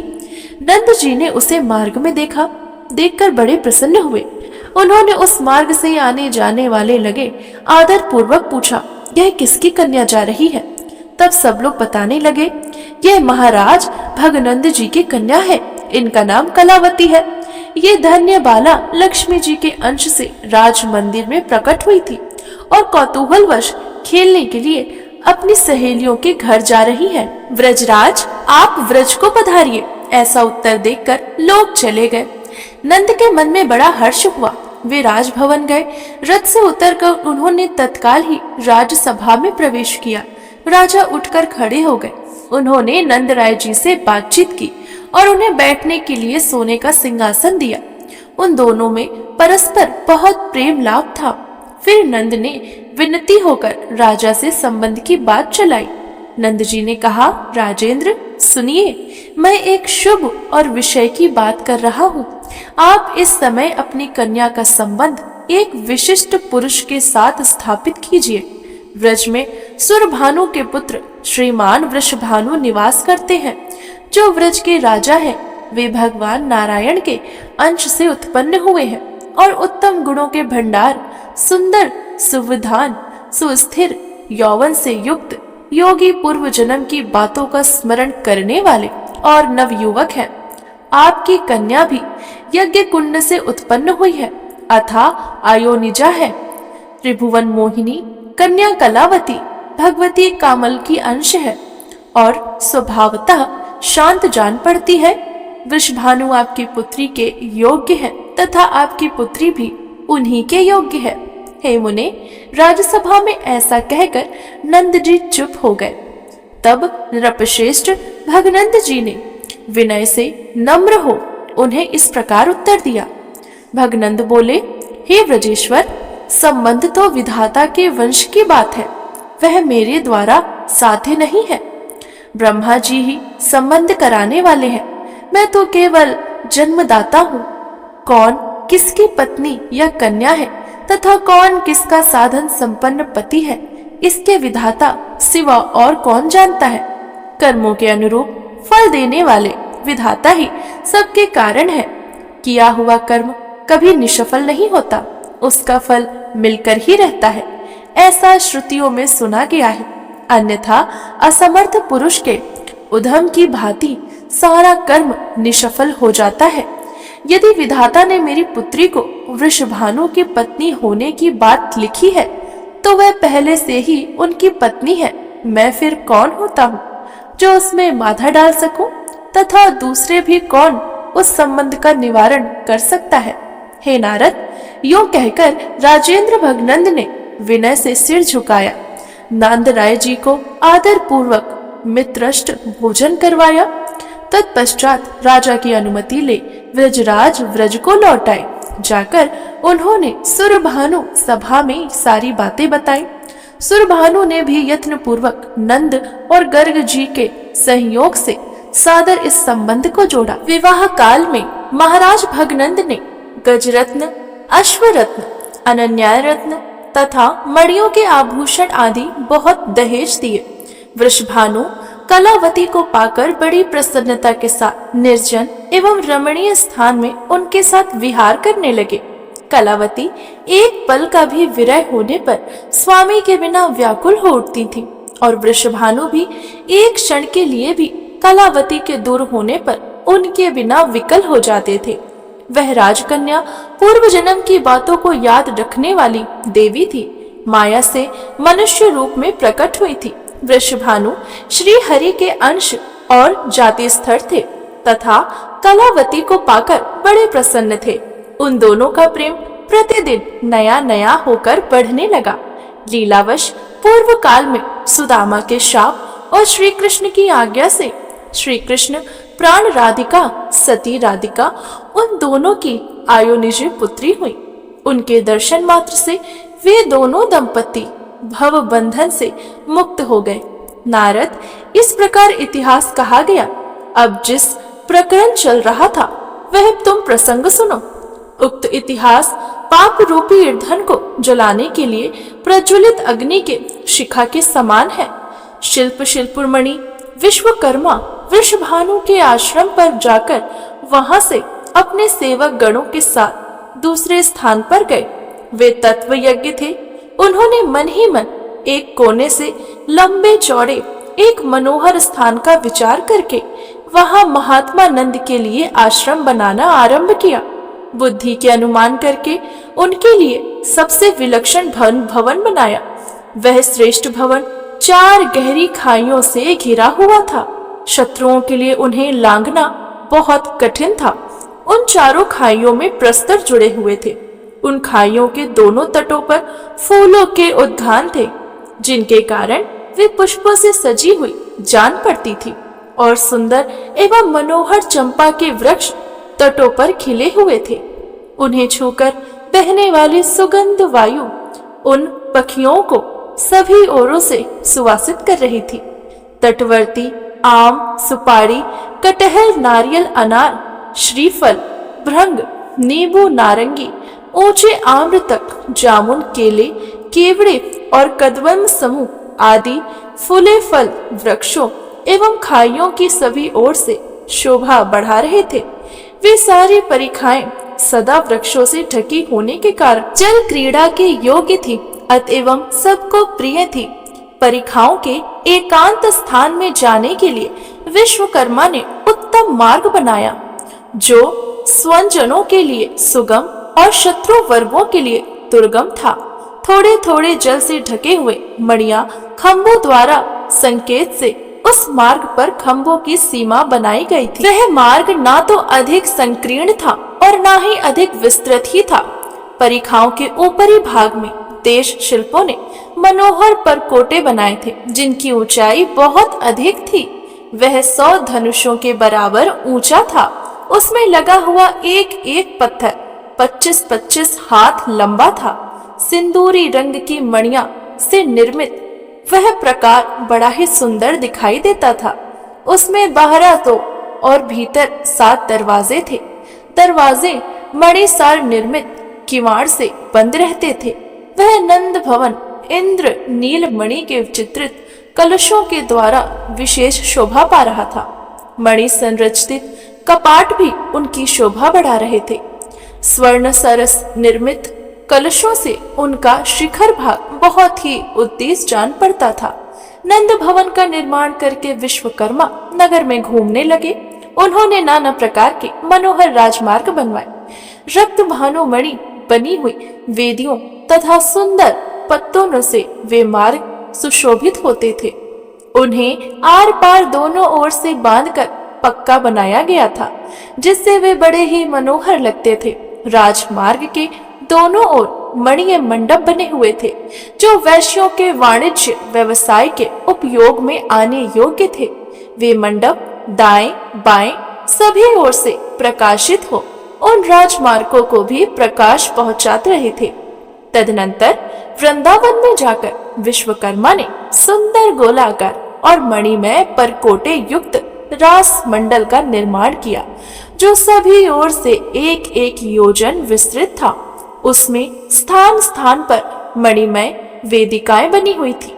नंद जी ने उसे मार्ग में देखा। देखकर बड़े प्रसन्न हुए। उन्होंने उस मार्ग से आने जाने वाले लगे आदर पूर्वक पूछा, यह किसकी कन्या जा रही है? तब सब लोग बताने लगे, यह महाराज भगनंद जी की कन्या है। इनका नाम कलावती है। ये धन्य बाला लक्ष्मी जी के अंश से राज मंदिर में प्रकट हुई थी और कौतूहलवश खेलने के लिए अपनी सहेलियों के घर जा रही है। व्रजराज, आप व्रज को पधारिए। ऐसा उत्तर देकर लोग चले गए। नंद के मन में बड़ा हर्ष हुआ। वे राजभवन गए। रथ से उतरकर उन्होंने तत्काल ही राजसभा में प्रवेश किया। राजा उठकर खड़े हो गए। उन्होंने नंद राय जी से बातचीत की और उन्हें बैठने के लिए सोने का सिंहासन दिया। उन दोनों में परस्पर बहुत प्रेम लाभ था। फिर नंद ने विनती होकर राजा से संबंध की बात चलाई। नंद जी ने कहा, राजेंद्र सुनिए, मैं एक शुभ और विषय की बात कर रहा हूँ। आप इस समय अपनी कन्या का संबंध एक विशिष्ट पुरुष के साथ स्थापित कीजिए। व्रज में सुरभानु के पुत्र श्रीमान वृषभानु निवास करते हैं, जो व्रज के राजा हैं। वे भगवान नारायण के अंश से उत्पन्न हुए हैं और उत्तम गुणों के भंडार, सुंदर, सुविधान, सुस्थिर, यौवन से युक्त, योगी, पूर्व जन्म की बातों का स्मरण करने वाले और नवयुवक हैं। आपकी कन्या भी यज्ञ कुंड से उत्पन्न हुई है, अथा आयोनिजा है। त्रिभुवन मोहिनी कन्या कलावती भगवती कामल की अंश है और स्वभावतः शांत जान पड़ती है। वृषभानु आपकी पुत्री के योग्य है तथा आपकी पुत्री भी उन्हीं के योग्य है। हे मुने, राजसभा में ऐसा कहकर नंद जी चुप हो गए। तब नृपश्रेष्ठ भगनंद जी ने विनय से नम्र हो उन्हें इस प्रकार उत्तर दिया। भगनंद बोले, हे व्रजेश्वर, संबंध तो विधाता के वंश की बात है, वह मेरे द्वारा साध्य नहीं है। ब्रह्मा जी ही संबंध कराने वाले हैं, मैं तो केवल जन्मदाता हूँ। कौन किसकी पत्नी या कन्या है तथा कौन किसका साधन संपन्न पति है, इसके विधाता सिवा और कौन जानता है। कर्मों के अनुरूप फल देने वाले विधाता ही सबके कारण है। किया हुआ कर्म कभी निष्फल नहीं होता, उसका फल मिलकर ही रहता है, ऐसा श्रुतियों में सुना गया है। अन्यथा असमर्थ पुरुष के उद्यम की भांति सारा कर्म निष्फल हो जाता है। यदि विधाता ने मेरी पुत्री को वृषभानु की पत्नी होने की बात लिखी है तो वह पहले से ही उनकी पत्नी है। मैं फिर कौन होता हूँ जो उसमें बाधा डाल सकूं, तथा दूसरे भी कौन उस संबंध का निवारण कर सकता है। हे नारद, यूं कहकर राजेंद्र भगनंद ने विनय से सिर झुकाया। नंद राय जी को आदर पूर्वक मित्रष्ट भोजन करवाया। तत्पश्चात राजा की अनुमति ले व्रजराज व्रज को लौट आए। जाकर उन्होंने सुरभानु सभा में सारी बातें बताई। सुरभानु ने भी यत्न पूर्वक नंद और गर्ग जी के सहयोग से सादर इस संबंध को जोड़ा। विवाह काल में महाराज भगनंद ने गजरत्न, अश्वरत्न, अनन्याय रत्न तथा मणियों के आभूषण आदि बहुत दहेज दिए। वृषभानु कलावती को पाकर बड़ी प्रसन्नता के साथ निर्जन एवं रमणीय स्थान में उनके साथ विहार करने लगे। कलावती एक पल का भी विरह होने पर स्वामी के बिना व्याकुल हो उठती थी और वृषभानु भी एक क्षण के लिए भी कलावती के दूर होने पर उनके बिना विकल हो जाते थे। वह राजकन्या पूर्व जन्म की बातों को याद रखने वाली देवी थी, माया से मनुष्य रूप में प्रकट हुई थी। वृषभानु श्री हरि के अंश और जाति स्तर थे तथा कलावती को पाकर बड़े प्रसन्न थे। उन दोनों का प्रेम प्रतिदिन नया नया होकर बढ़ने लगा। लीलावश पूर्व काल में सुदामा के शाप और श्री कृष्ण की आज्ञा से श्री कृष्ण प्राण राधिका सती राधिका उन दोनों की आयोनिज पुत्री हुई। उनके दर्शन मात्र से वे दोनों दंपति भव बंधन से मुक्त हो गए। नारद, इस प्रकार इतिहास कहा गया। अब जिस प्रकरण चल रहा था वह तुम प्रसंग सुनो। उक्त इतिहास पाप रूपी ईंधन को जलाने के लिए प्रज्वलित अग्नि के शिखा के समान है। शिल्पुरमणि विश्वकर्मा वृषभानु के आश्रम पर जाकर वहां से अपने सेवक गणों के साथ दूसरे स्थान पर गए। वे तत्व यज्ञ थे। उन्होंने मन ही मन एक कोने से लंबे चौड़े एक मनोहर स्थान का विचार करके वहां महात्मा नंद के लिए आश्रम बनाना आरंभ किया। बुद्धि के अनुमान करके उनके लिए सबसे विलक्षण भवन बनाया। वह श्रेष्ठ भवन 4 गहरी खाइयों से घिरा हुआ था। शत्रुओं के लिए उन्हें लांघना बहुत कठिन था। उन चारों खाइयों में प्रस्तर जुड़े हुए थे। उन खाइयों के दोनों तटों पर फूलों के उद्यान थे, जिनके कारण वे पुष्पों से सजी हुई जान पड़ती थी और सुंदर एवं मनोहर चंपा के वृक्ष तटों पर खिले हुए थे। उन्हें छूकर बहने वाली सुगंध वायु उन पक्षियों को सभी ओरों से सुवासित कर रही थी। तटवर्ती आम, सुपारी, कटहल, नारियल, अनार, श्रीफल, भृंग, नींबू, नारंगी, ऊंचे आम्र तक जामुन, केले, केवड़े और कदम्ब समूह आदि फूले फल वृक्षों एवं खाइयों की सभी ओर से शोभा बढ़ा रहे थे। वे सारी परिखाएं सदा वृक्षों से ढकी होने के कारण जल क्रीड़ा के योग्य थी, अतएव सबको प्रिय थी। परिखाओं के एकांत स्थान में जाने के लिए विश्वकर्मा ने उत्तम मार्ग बनाया, जो स्वजनों के लिए सुगम और शत्रु वर्गों के लिए दुर्गम था। थोड़े थोड़े जल से ढके हुए मणिया खंभों द्वारा संकेत से उस मार्ग पर खंभों की सीमा बनाई गई थी। वह मार्ग ना तो अधिक संकीर्ण था और ना ही अधिक विस्तृत ही था। परिखाओं के ऊपरी भाग में देश शिल्पों ने मनोहर परकोटे बनाए थे, जिनकी ऊंचाई बहुत अधिक थी। वह 100 धनुषों के बराबर ऊंचा था। उसमें लगा हुआ एक एक पत्थर 25-25 हाथ लंबा था। सिंदूरी रंग की मणियां से निर्मित वह प्रकार बड़ा ही सुंदर दिखाई देता था। उसमें बाहर तो और भीतर 7 दरवाजे थे। दरवाजे मणिसार निर्मित किवाड़ से बंद रहते थे। वह नंद भवन इंद्र नीलमणि के चित्रित कलशों के द्वारा विशेष शोभा पा रहा था। मणि संरचित कपाट भी उनकी शोभा बढ़ा रहे थे। स्वर्ण सरस निर्मित कलशों से उनका शिखर भाग बहुत ही उद्देश्य जान पड़ता था। नंद भवन का निर्माण करके विश्वकर्मा नगर में घूमने लगे। उन्होंने नाना प्रकार के मनोहर राजमार्ग बनवाए। रक्त भानुमणि बनी हुई वेदियों तथा सुंदर पत्तों से वे मार्ग सुशोभित होते थे। उन्हें आर पार दोनों ओर से बांधकर पक्का बनाया गया था, जिससे वे बड़े ही मनोहर लगते थे। राजमार्ग के दोनों ओर मणिमय मंडप बने हुए थे, जो वैश्यों के वाणिज्य व्यवसाय के उपयोग में आने योग्य थे। वे मंडप दाएं बाएं सभी ओर से प्रकाशित हो उन राजमार्गों को भी प्रकाश पहुंचाते रहे थे। तदनंतर वृंदावन में जाकर विश्वकर्मा ने सुंदर गोलाकार और मणिमय परकोटे युक्त रास मंडल का निर्माण किया, जो सभी ओर से एक एक योजन विस्तृत था। उसमें स्थान स्थान पर मणिमय वेदिकाएं बनी हुई थी।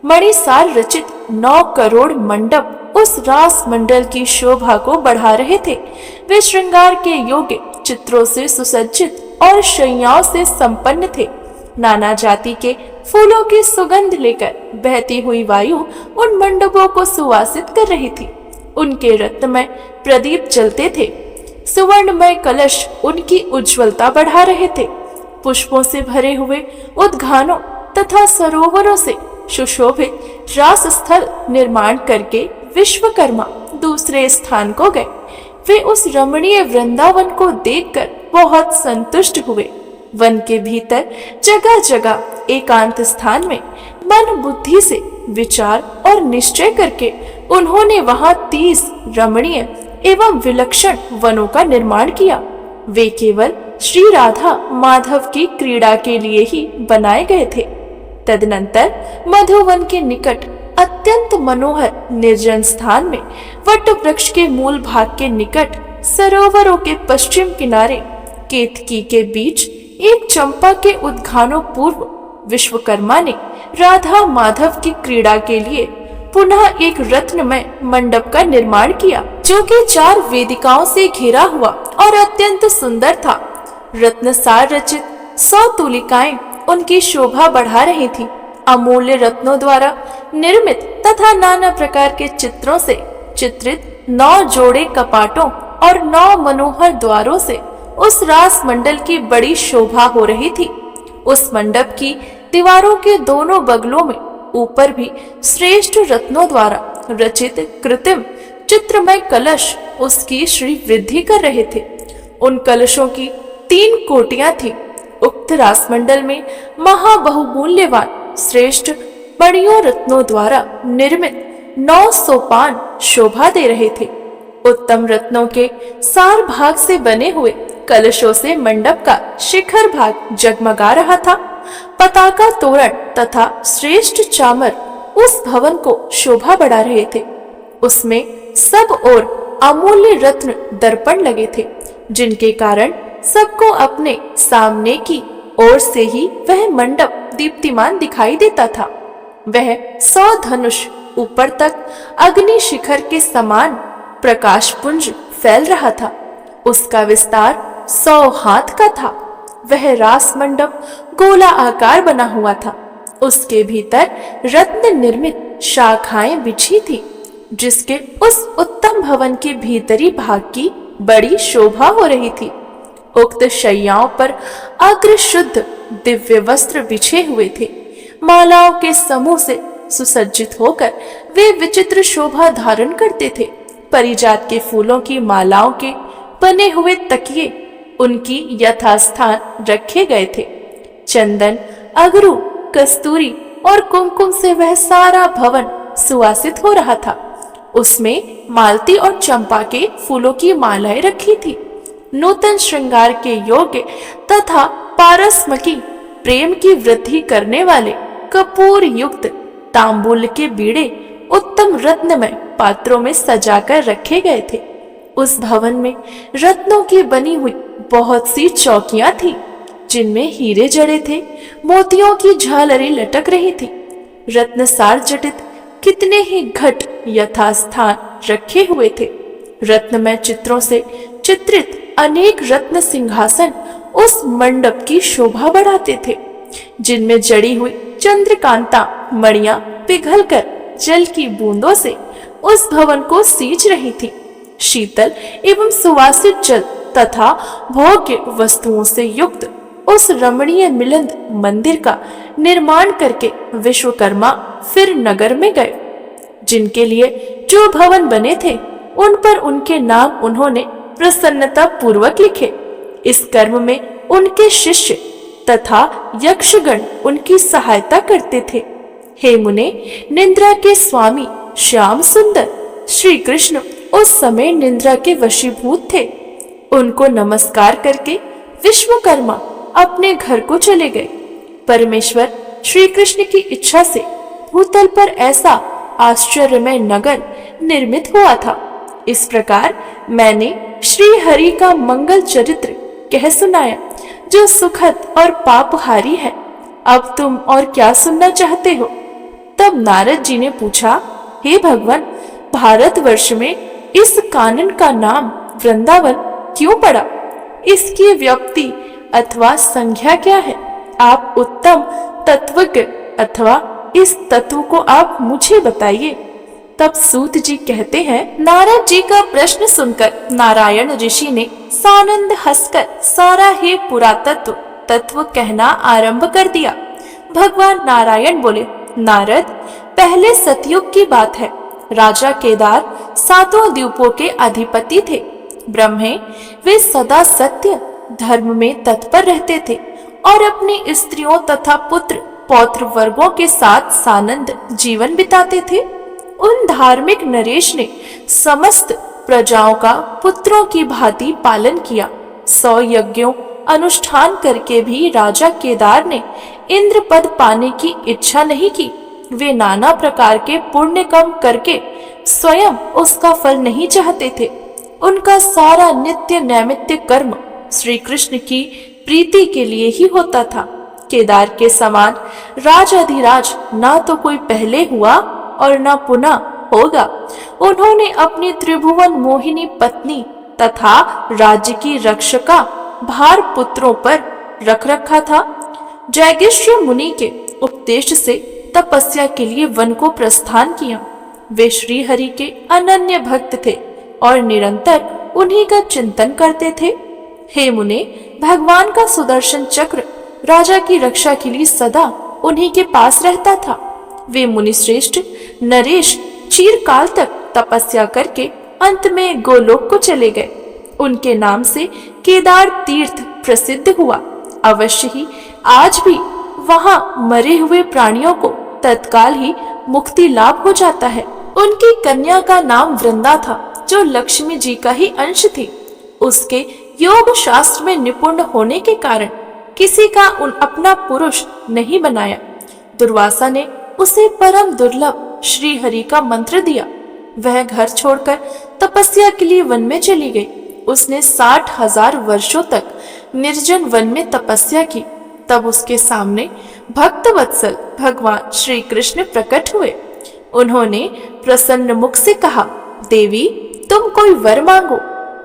मणिसार रचित 9 करोड़ मंडप उस रास मंडल की शोभा को बढ़ा रहे थे। वे श्रृंगार के योग्य चित्रों से सुसज्जित और शैयाओं से संपन्न थे। नाना जाति के फूलों की सुगंध लेकर बहती हुई वायु उन मंडपों को सुवासित कर रही थी। उनके रत्नमय प्रदीप जलते थे। सुवर्णमय कलश उनकी उज्ज्वलता बढ़ा रहे थे। पुष्पों से भरे हुए उद्यानों तथा सरोवरों से सुशोभित रास स्थल निर्माण करके विश्वकर्मा दूसरे स्थान को गए। वे उस रमणीय वृंदावन को देखकर बहुत संतुष्ट हुए। वन के भीतर जगह जगह एकांत स्थान में मन बुद्धि से विचार और निश्चय करके उन्होंने वहां 30 रमणीय एवं विलक्षण वनों का निर्माण किया। वे केवल श्री राधा माधव की क्रीड़ा के लिए ही बनाए गए थे। तदनंतर मधुवन के निकट अत्यंत मनोहर निर्जन स्थान में वट वृक्ष के मूल भाग के निकट सरोवरों के पश्चिम किनारे केतकी के बीच एक चंपा के उद्यानों पूर्व विश्वकर्मा ने राधा माधव की क्रीड़ा के लिए पुनः एक रत्नमय मंडप का निर्माण किया, जो कि 4 वेदिकाओं से घिरा हुआ और अत्यंत सुंदर था। रत्नसार रचित 100 तुलिकाएं उनकी शोभा बढ़ा रही थी। अमूल्य रत्नों द्वारा निर्मित तथा नाना प्रकार के चित्रों से चित्रित 9 जोड़े कपाटों और 9 मनोहर द्वारों से उस रास मंडल की बड़ी शोभा हो रही थी। उस मंडप की दीवारों के दोनों बगलों में ऊपर भी श्रेष्ठ रत्नों द्वारा रचित कृत्रिम चित्रमय कलश उसकी श्री वृद्धि कर रहे थे। उन कलशों की 3 कोटियां थी। उक्त रासमंडल में महाबहुमूल्यवान श्रेष्ठ मणियों रत्नों द्वारा निर्मित 9 सोपान शोभा दे रहे थे। उत्तम रत्नों के सार भाग से बने हुए कलशों से मंडप का शिखर भाग जगमगा रहा था। पताका तोरण तथा श्रेष्ठ चामर उस भवन को शोभा बढ़ा रहे थे। उसमें सब ओर अमूल्य रत्न दर्पण लगे थे, जिनके कारण सबको अपने सामने की ओर से ही वह मंडप दीप्तिमान दिखाई देता था। वह 100 धनुष ऊपर तक अग्नि शिखर के समान प्रकाश पुंज फैल रहा था। उसका विस्तार 100 हाथ का था। वह रास मंडप गोला आकार बना हुआ था। उसके भीतर रत्न निर्मित शाखाएं बिछी थी, जिसके उस उत्तम भवन के भीतरी भाग की बड़ी शोभा हो रही थी। उक्त शैयाओं पर अग्र शुद्ध दिव्य वस्त्र बिछे हुए थे। मालाओं के समूह से सुसज्जित होकर वे विचित्र शोभा धारण करते थे। परिजात के फूलों की मालाओं के बने हुए तकिए उनकी यथास्थान रखे गए थे। चंदन, अगरू, कस्तूरी और कुमकुम से वह सारा भवन सुवासित हो रहा था। उसमें मालती और चंपा के फूलों की मालाएं रखी थी। नूतन श्रृंगार के योग्य तथा पारसमकी प्रेम की वृद्धि करने वाले कपूर युक्त तांबूल के बीड़े उत्तम रत्नमय पात्रों में सजाकर रखे गए थे। उस भवन में रत्नों की बनी हुई बहुत सी चौकियां थी, जिनमें हीरे जड़े थे। मोतियों की झालरें लटक रही थी। रत्नसार जटित कितने ही घट यथास्थान रखे हुए थे। रत्नमय चित्रों से चित्रित अनेक रत्न सिंहासन उस मंडप की शोभा बढ़ाते थे, जिनमें जड़ी हुई चंद्रकांता मणियां पिघलकर जल की बूंदों से उस भवन को सींच रही थी। शीतल एवं सुवासित जल तथा भोग्य वस्तुओं से युक्त उस रमणीय मिलिंद मंदिर का निर्माण करके विश्वकर्मा फिर नगर में गए। जिनके लिए जो भवन बने थे, उन पर उनके नाम उन्होंने प्रसन्नता पूर्वक लिखे। इस कर्म में उनके शिष्य तथा यक्षगण उनकी सहायता करते थे। हे मुने, निंद्रा के स्वामी श्याम सुंदर श्री कृष्ण उस समय निंद्रा के वशीभूत थे। उनको नमस्कार करके विश्वकर्मा अपने घर को चले गए। परमेश्वर श्री कृष्ण की इच्छा से भूतल पर ऐसा आश्चर्यमय नगर निर्मित हुआ था। इस प्रकार मैंने श्री हरि का मंगल चरित्र कह सुनाया, जो सुखद और पापहारी है। अब तुम और क्या सुनना चाहते हो? तब नारद जी ने पूछा, हे भगवान, भारतवर्ष में इस कानन का नाम वृंदावन क्यों पड़ा? इसकी व्याप्ति अथवा संज्ञा क्या है? आप उत्तम तत्वज्ञ अथवा इस तत्व को आप मुझे बताइए। तब सूत जी कहते हैं, नारद जी का प्रश्न सुनकर नारायण ऋषि ने सानंद हंसकर सारा हे पुरातत्व तत्व कहना आरंभ कर दिया। भगवान नारायण बोले, नारद, पहले सतयुग की बात है। राजा केदार 7 द्वीपों के अधिपति थे। ब्रह्मे वे सदा सत्य धर्म में तत्पर रहते थे और अपनी स्त्रियों तथा पुत्र पौत्र वर्गों के साथ सानंद जीवन बिताते थे। उन धार्मिक नरेश ने समस्त प्रजाओं का पुत्रों की भांति पालन किया। 100 यज्ञों अनुष्ठान करके भी राजा केदार ने इंद्र पद पाने की इच्छा नहीं की। वे नाना प्रकार के पुण्य कर्म करके स्वयं उसका फल नहीं चाहते थे। उनका सारा नित्य नैमित्य कर्म श्री कृष्ण की प्रीति के लिए ही होता था। केदार के समान राजाधिराज ना तो कोई पहले हुआ और न पुनः होगा। उन्होंने अपनी त्रिभुवन मोहिनी पत्नी तथा राज्य की रक्षका भार पुत्रों पर रख रखा था। जैगेश्वर मुनि के उपदेश से तपस्या के लिए वन को प्रस्थान किया। वे श्री हरि के अनन्य भक्त थे और निरंतर उन्हीं का चिंतन करते थे। हे मुने, भगवान का सुदर्शन चक्र राजा की रक्षा के लिए सदा उन्हीं के पास रहता था। वे मुनिश्रेष्ठ नरेश चिरकाल तक तपस्या करके अंत में गोलोक को चले गए। उनके नाम से केदार तीर्थ प्रसिद्ध हुआ। अवश्य ही आज भी वहां मरे हुए प्राणियों को तत्काल ही मुक्ति लाभ हो जाता है। उनकी कन्या का नाम वृंदा था, जो लक्ष्मी जी का ही अंश थी। उसके योग शास्त्र में निपुण होने के कारण किसी का अपना पुरुष नहीं बनाया। दुर्वासा ने उसे परम दुर्लभ श्री हरि का मंत्र दिया। वह घर छोड़कर तपस्या के लिए वन में चली गई। उसने 60,000 वर्षों तक निर्जन वन में तपस्या की। तब उसके सामने भक्त वत्सल भगवान श्री कृष्ण प्रकट हुए। उन्होंने प्रसन्न मुख से कहा, देवी, तुम कोई वर मांगो।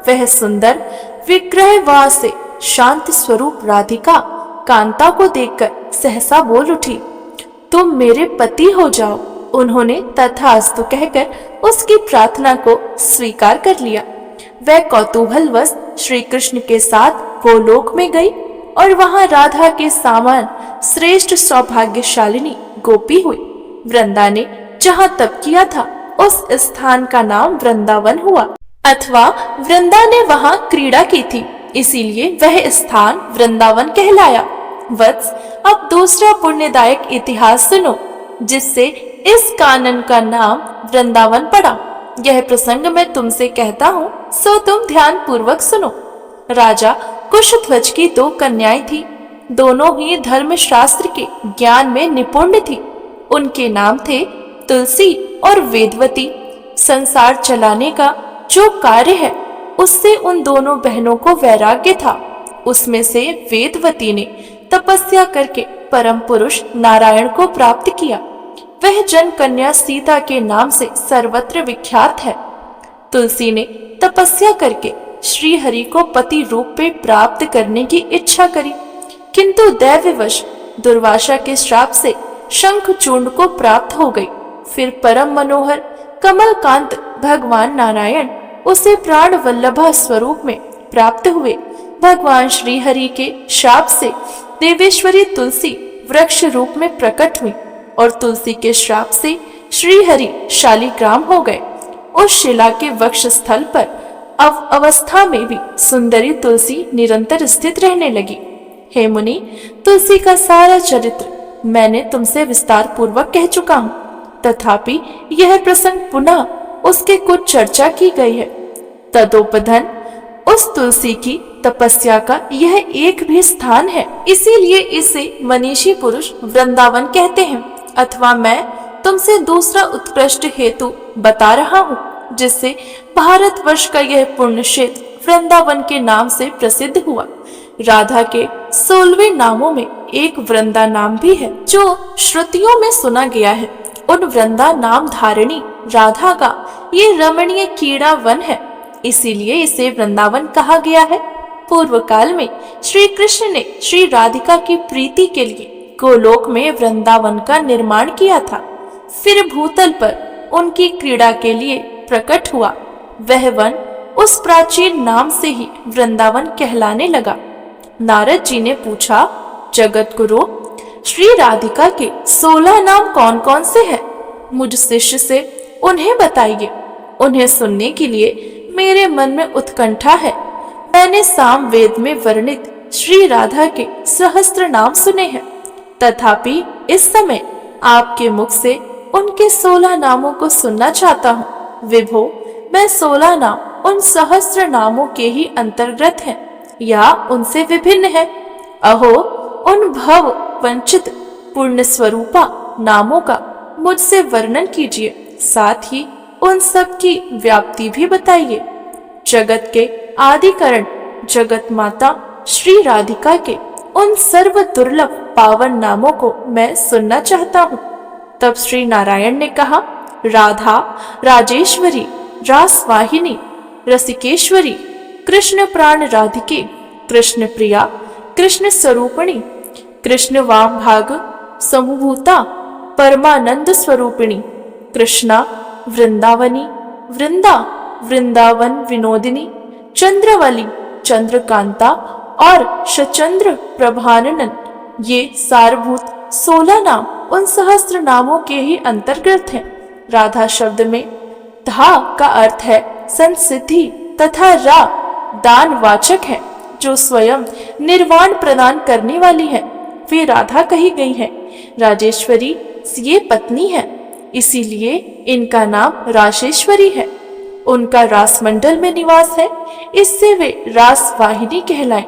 वह सुंदर विग्रह से शांत स्वरूप राधिका कांता को देखकर सहसा बोल उठी, तुम मेरे पति हो जाओ। उन्होंने तथास्तु कहकर उसकी प्रार्थना को स्वीकार कर लिया। वह कौतूहलवश श्री कृष्ण के साथ गोलोक में गई और वहां राधा के समान श्रेष्ठ सौभाग्यशालिनी गोपी हुई। वृंदा ने जहाँ तप किया था उस स्थान का नाम वृंदावन हुआ, अथवा वृंदा ने वहाँ क्रीड़ा की थी, इसीलिए वह स्थान वृंदावन कहलाया। वत्स, अब दूसरा पुण्यदायक इतिहास सुनो, जिससे इस कानन का नाम वृंदावन पड़ा। यह प्रसंग मैं तुमसे कहता हूँ, सो तुम ध्यान पूर्वक सुनो। राजा कुशध्वज की 2 कन्याएं थी, दोनों ही धर्मशास्त्र के ज्ञान में निपुण थी। उनके नाम थे तुलसी और वेदवती। संसार चलाने का जो कार्य है उससे उन दोनों बहनों को वैराग्य था। उसमें से वेदवती ने तपस्या करके परम पुरुष नारायण को प्राप्त किया। वह जन कन्या सीता के नाम से सर्वत्र विख्यात है। तुलसी ने तपस्या करके श्री हरि को पति रूप में प्राप्त करने की इच्छा करी, किंतु दैववश दुर्वासा के श्राप से शंखचूर्ण को प्राप्त हो गई। फिर परम मनोहर कमलकांत भगवान नारायण उसे प्राण वल्लभा स्वरूप में प्राप्त हुए। भगवान श्री हरि के शाप से देवेश्वरी तुलसी वृक्ष रूप में प्रकट हुई और तुलसी के श्राप से श्री हरि शालिग्राम हो गए। उस शिला के वक्ष स्थल पर अवस्था में भी सुंदरी तुलसी निरंतर स्थित रहने लगी। हे मुनि, तुलसी का सारा चरित्र मैंने तुमसे विस्तार पूर्वक कह चुका हूँ, तथापि यह प्रसंग पुनः उसके कुछ चर्चा की गई है। तदोपधन उस तुलसी की तपस्या का यह एक भी स्थान है, इसीलिए इसे मनीषी पुरुष वृंदावन कहते हैं। अथवा मैं तुमसे दूसरा उत्कृष्ट हेतु बता रहा हूँ, जिससे भारतवर्ष का यह पुण्य क्षेत्र वृंदावन के नाम से प्रसिद्ध हुआ। राधा के 16वें नामों में एक वृंदा नाम भी है, जो श्रुतियों में सुना गया है। उन वृंदा नाम धारिणी राधा का ये रमणीय कीड़ा वन है, इसीलिए इसे वृंदावन कहा गया है। पूर्व काल में श्री कृष्ण ने श्री राधिका की प्रीति के लिए गोलोक में वृंदावन का निर्माण किया था। फिर भूतल पर उनकी क्रीड़ा के लिए प्रकट हुआ। वह वन उस प्राचीन नाम से ही वृंदावन कहलाने लगा। नारद जी ने पूछा, जगत गुरु, श्री राधिका के 16 नाम कौन कौन से हैं? मुझ शिष्य से उन्हें बताइए। उन्हें सुनने के लिए मेरे मन में उत्कंठा है। मैंने साम वेद में वर्णित श्री राधा के सहस्त्र नाम सुने हैं, तथापि इस समय आपके मुख से उनके 16 नामों को सुनना चाहता हूँ। विभो, मैं 16 नाम उन सहस्त्र नामों के ही अंतर्गत हैं या उनसे विभिन्न है? अहो, उन भव वंचित पूर्ण स्वरूपा नामों का मुझसे वर्णन कीजिए, साथ ही उन सब की व्याप्ति भी बताइए। जगत के आदि कारण जगत माता श्री राधिका के उन सर्व दुर्लभ पावन नामों को मैं सुनना चाहता हूँ। तब श्री नारायण ने कहा, राधा, राजेश्वरी, रासवाहिनी, रसिकेश्वरी, कृष्ण प्राण राधिके, कृष्ण प्रिया, कृष्ण स्वरूपिणी, कृष्ण वाम भाग समूभूता, परमानंद स्वरूपिणी, कृष्णा, वृंदावनी, वृंदा, वृंदावन विनोदिनी, चंद्रवली, चंद्रकांता और शचंद्र प्रभानन, ये सारभूत 16 नाम उन सहस्त्र नामों के ही अंतर्गत हैं। राधा शब्द में धा का अर्थ है संसिद्धि तथा रा दान वाचक है, जो स्वयं निर्वाण प्रदान करने वाली है। वे राधा कही गई है। राजेश्वरी ये पत्नी है, इसीलिए इनका नाम राशेश्वरी है। उनका रासमंडल में निवास है, इससे वे रासवाहिनी कहलाए।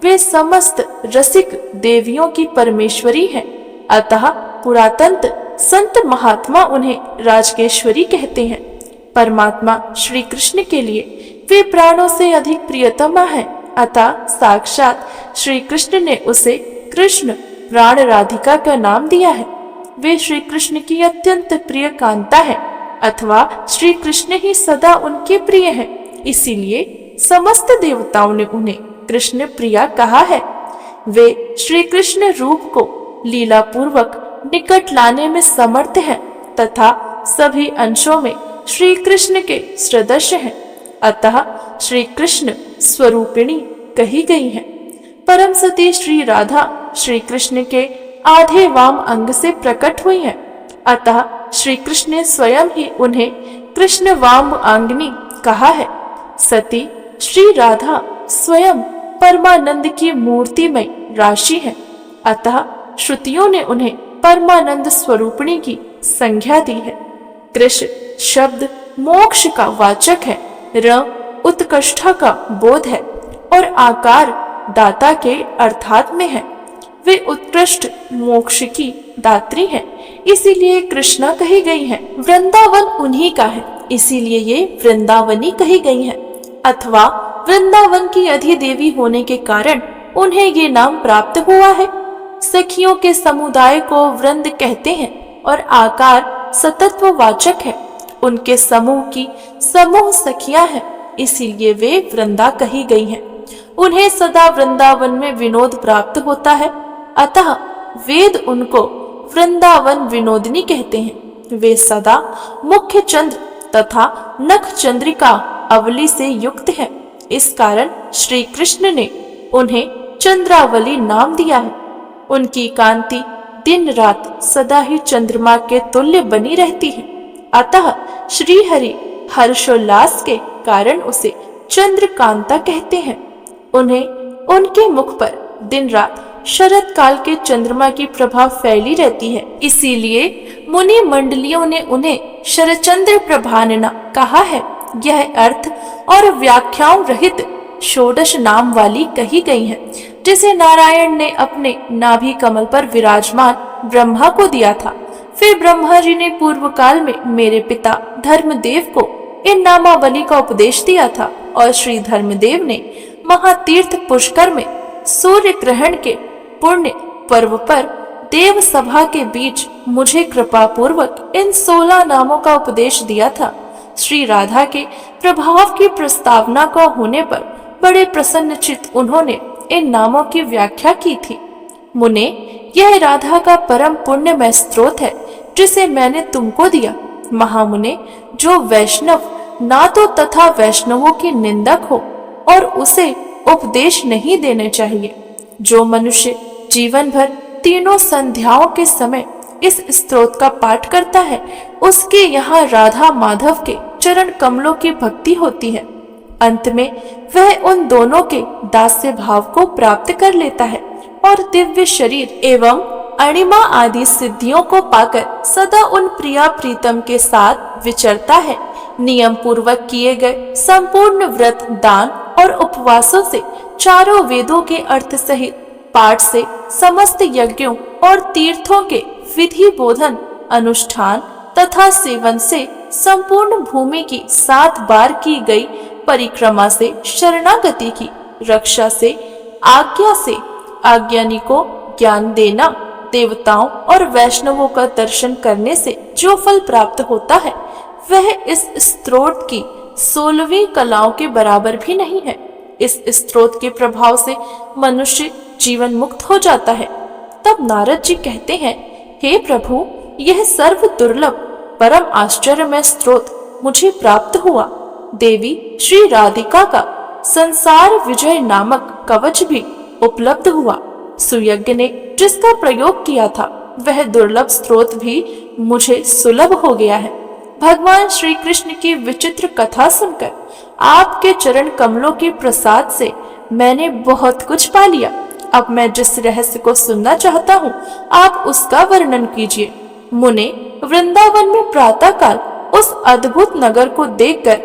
वे समस्त रसिक देवियों की परमेश्वरी है, अतः पुरातंत संत महात्मा उन्हें राजकेश्वरी कहते हैं। परमात्मा श्री कृष्ण के लिए वे प्राणों से अधिक प्रियतमा है, अतः साक्षात श्री कृष्ण ने उसे कृष्ण प्राण राधिका का नाम दिया है। वे श्री कृष्ण की अत्यंत प्रिय कांता है, अथवा श्री कृष्ण ही सदा उनके प्रिय है, इसीलिए समस्त देवताओं ने उन्हें कृष्ण प्रिया कहा है। वे श्री कृष्ण रूप को लीला पूर्वक निकट लाने में समर्थ हैं, तथा सभी अंशों में श्री कृष्ण के सदस्य हैं, अतः श्री कृष्ण स्वरूपिणी कही गई है। परम सती श्री राधा श्री कृष्ण के आधे वाम अंग से प्रकट हुई है, अतः श्री कृष्ण ने स्वयं ही उन्हें कृष्ण वामांगनी कहा है। सती श्री राधा स्वयं परमानंद की मूर्तिमय राशि है, अतः श्रुतियों ने उन्हें परमानंद स्वरूपिणी की संज्ञा दी है। कृष्ण शब्द मोक्ष का वाचक है, र उत्कृष्टता का बोध है और आकार दाता के अर्थात में है। वे उत्कृष्ट मोक्ष की दात्री है, इसीलिए कृष्णा कही गई है। वृंदावन उन्हीं का है, इसीलिए ये वृंदावनी कही गई है, अथवा वृंदावन की अधिदेवी होने के कारण उन्हें ये नाम प्राप्त हुआ है। सखियों के समुदाय को वृंद कहते हैं और आकार सतत्व वाचक है। उनके समूह की समूह सखियां हैं, इसीलिए वे वृंदा कही गई हैं। उन्हें सदा वृंदावन में विनोद प्राप्त होता है, अतः वेद उनको वृंदावन विनोदिनी कहते हैं। वे सदा मुख्य चंद्र तथा नख चंद्रिका अवली से युक्त है, इस कारण श्री कृष्ण ने उन्हें चंद्रावली नाम दिया है। उनकी कांति दिन रात सदा ही चंद्रमा के तुल्य बनी रहती है, अतः श्री हरि हर्षोल्लास के कारण उसे चंद्रकांता कहते हैं। उन्हें उनके मुख पर दिन रात शरद काल के चंद्रमा की प्रभा फैली रहती है, इसीलिए मुनि मंडलियों ने उन्हें शरचंद्र प्रभानना कहा है। यह अर्थ और व्याख्याओं रहित षोडश नाम वाली कही गई है, जिसे नारायण ने अपने नाभि कमल पर विराजमान ब्रह्मा को दिया था। फिर ब्रह्मा जी ने पूर्व काल में मेरे पिता धर्मदेव को इन नामावली का उपदेश दिया था और श्री धर्मदेव ने महातीर्थ पुष्कर में सूर्य ग्रहण के पुण्य पर्व पर देव सभा के बीच मुझे कृपा पूर्वक इन 16 नामों का उपदेश दिया था। श्री राधा के प्रभाव की प्रस्तावना का होने पर बड़े प्रसन्नचित्त उन्होंने इन नामों की व्याख्या की थी। मुने, यह राधा का परम पुण्यमय स्रोत है, जिसे मैंने तुमको दिया। महामुने, जो वैष्णव ना तो तथा वैष्णवों की निंदक हो और उसे उपदेश नहीं देने चाहिए। जो मनुष्य जीवन भर तीनों संध्याओं के समय इस स्तोत्र का पाठ करता है, उसके यहाँ राधा माधव के चरण कमलों की भक्ति होती है। अंत में वह उन दोनों के दास्य भाव को प्राप्त कर लेता है और दिव्य शरीर एवं अणिमा आदि सिद्धियों को पाकर सदा उन प्रिया प्रीतम के साथ विचरता है। नियम पूर्वक किए गए संपूर्ण व्रत, दान और उपवासों से, चारों वेदों के अर्थ सहित पाठ से, समस्त यज्ञों और तीर्थों के विधि बोधन, अनुष्ठान तथा सेवन से, संपूर्ण भूमि की 7 बार की गई परिक्रमा से, शरणागति की रक्षा से, आज्ञा से, आज्ञानी को ज्ञान देना, देवताओं और वैष्णवों का दर्शन करने से जो फल प्राप्त होता है, वह इस स्तोत्र की 16वीं कलाओं के बराबर भी नहीं है। इस स्तोत्र के प्रभाव से मनुष्य जीवन मुक्त हो जाता है। तब नारद जी कहते हैं, हे प्रभु, यह सर्व दुर्लभ परम आश्चर्यमय स्तोत्र मुझे प्राप्त हुआ। देवी श्री राधिका का संसार विजय नामक कवच भी उपलब्ध हुआ। सुयज्ञ ने जिसका प्रयोग किया था, वह दुर्लभ स्तोत्र भी मुझे सुलभ हो गया है। भगवान श्री कृष्ण की विचित्र कथा सुनकर आपके चरण कमलों के प्रसाद से मैंने बहुत कुछ पा लिया। अब मैं जिस रहस्य को सुनना चाहता हूँ, आप उसका वर्णन कीजिए। मुने, वृंदावन में प्रातः काल उस अद्भुत नगर को देखकर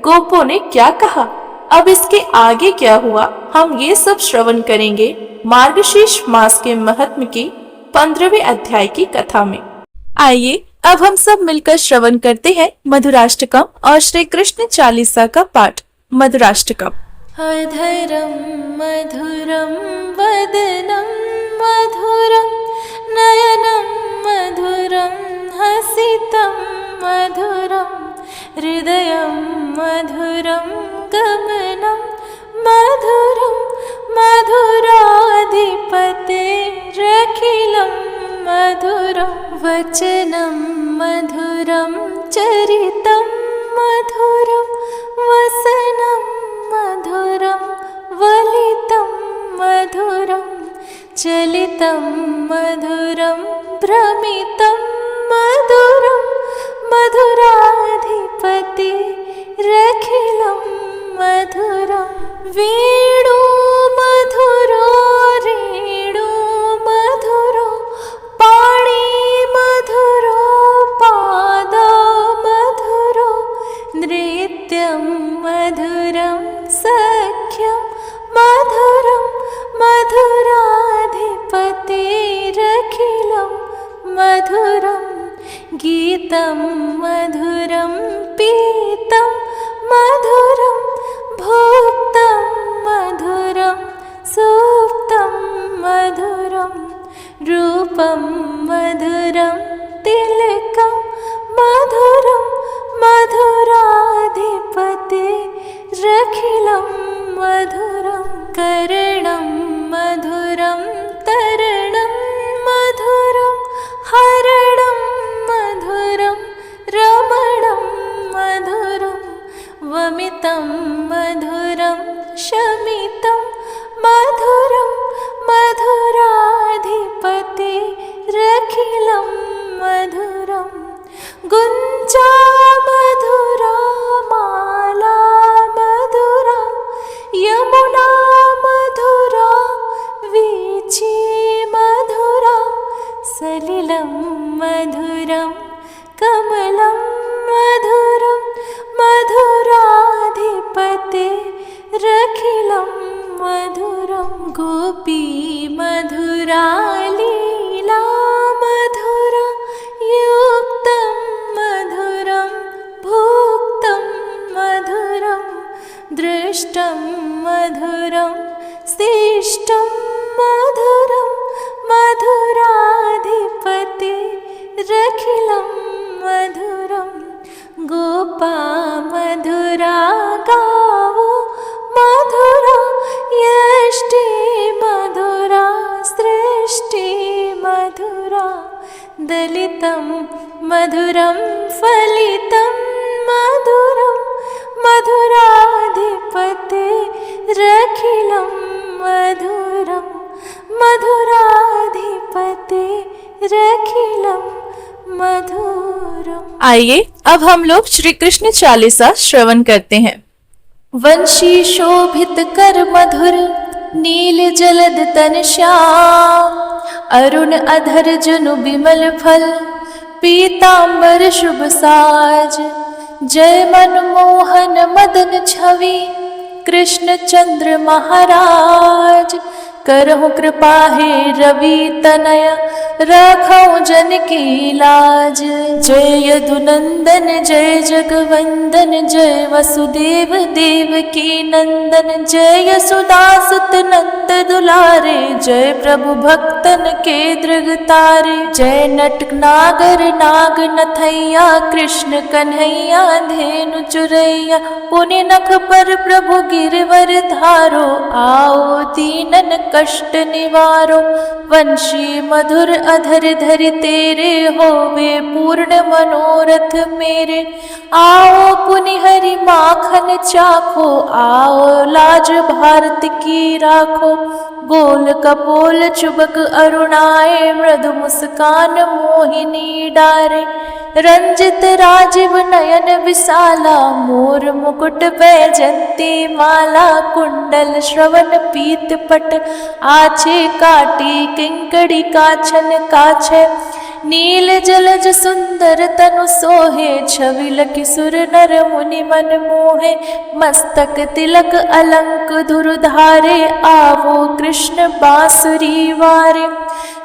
गोपों ने क्या कहा, अब इसके आगे क्या हुआ, हम ये सब श्रवण करेंगे मार्गशीर्ष मास के महात्म्य की 15वें अध्याय की कथा में। आइए अब हम सब मिलकर श्रवण करते हैं मधुराष्टकम और श्री कृष्ण चालीसा का पाठ। मधुराष्टकम। अधरं मधुरं वदनं मधुरं नयनं मधुरं हसितं मधुरं हृदयं मधुरं गमनं मधुरं मधुराधिपतेरखिलं मधुरं वचनं मधुरं चरितं मधुरं वसनं मधुरं वलितं मधुरं चलितं मधुरं भ्रमितं मधुरं मधुराधिपति रखिलं मधुरं वेणु मधुरो रेणु मधुरो पाणि मधुरो पाद मधुरो नृत्यं मधुरं सख्यं मधुरं मधुराधिपतिरखिलं मधुरं गीतं मधुरं पीतं मधुरं भुक्तं मधुरं सुप्तं मधुरं रूपं मधुरं तिलकं मधुरं मधुराधिपतिरखिलं मधुरं करणं मधुरं तरणं मधुरं हरणं मधुरं रमणं मधुरं वमितं मधुरं शमितं मधुरं मधुराधिपतिरखिलं मधुरं गुञ्जा मधुरा माला मधुरा यमुना मधुरा वीची मधुरा सलिलं मधुरं कमलं मधुरं मधुराधिपतिरखिलं मधुरं गोपी मधुरा लीला मधुरा युक्तं मधुरं भुक्तं मधुरं दृष्टं मधुरं शिष्टं मधुरं मधुराधिपतिरखिलं मधुरं गोपा मधुरा गावो मधुरा यष्टि मधुरा सृष्टि मधुरा दलितं मधुरं फलितं मधुरं मधुराधिपतिरखिलं मधुरं मधुराधिपतिरखिलं मधुरम। आइए अब हम लोग श्री कृष्ण चालीसा श्रवण करते हैं। वंशी शोभित कर मधुर नील जलद तन श्याम अरुण अधर जनु बिमल फल पीतांबर शुभ साज जय मनमोहन मदन छवि कृष्ण चंद्र महाराज करहु कृपा हे रवि तनय रखौ जन की लाज। जय यदुनंदन जय जगवंदन जय वसुदेव देव की नंदन जय यशोदासुत नंद दुलारे जय प्रभु भक्तन के दृग तारे जय नट नागर नाग नथैया कृष्ण कन्हैया धेनु चुरैया पुनि नख पर प्रभु गिरवर धारो आओ दीनन कष्ट निवारो। वंशी मधुर अधर धरि तेरे होवे पूर्ण मनोरथ मेरे आओ पुनि हरि माखन चाखो आओ लाज भारत की राखो। गोल कपोल चुबक अरुणाए मृदु मुस्कान मोहिनी डारे रंजित राजीव नयन विशाला मोर मुकुट वैजंती माला कुंडल श्रवण पीत पट आछे काटी किंकड़ी काछन काछे नील जलज सुंदर तनु सोहे छवि लखि सुर नर मुनि मन मोहे मस्तक तिलक अलंक धुरधारे आवो कृष्ण बांसुरी वारे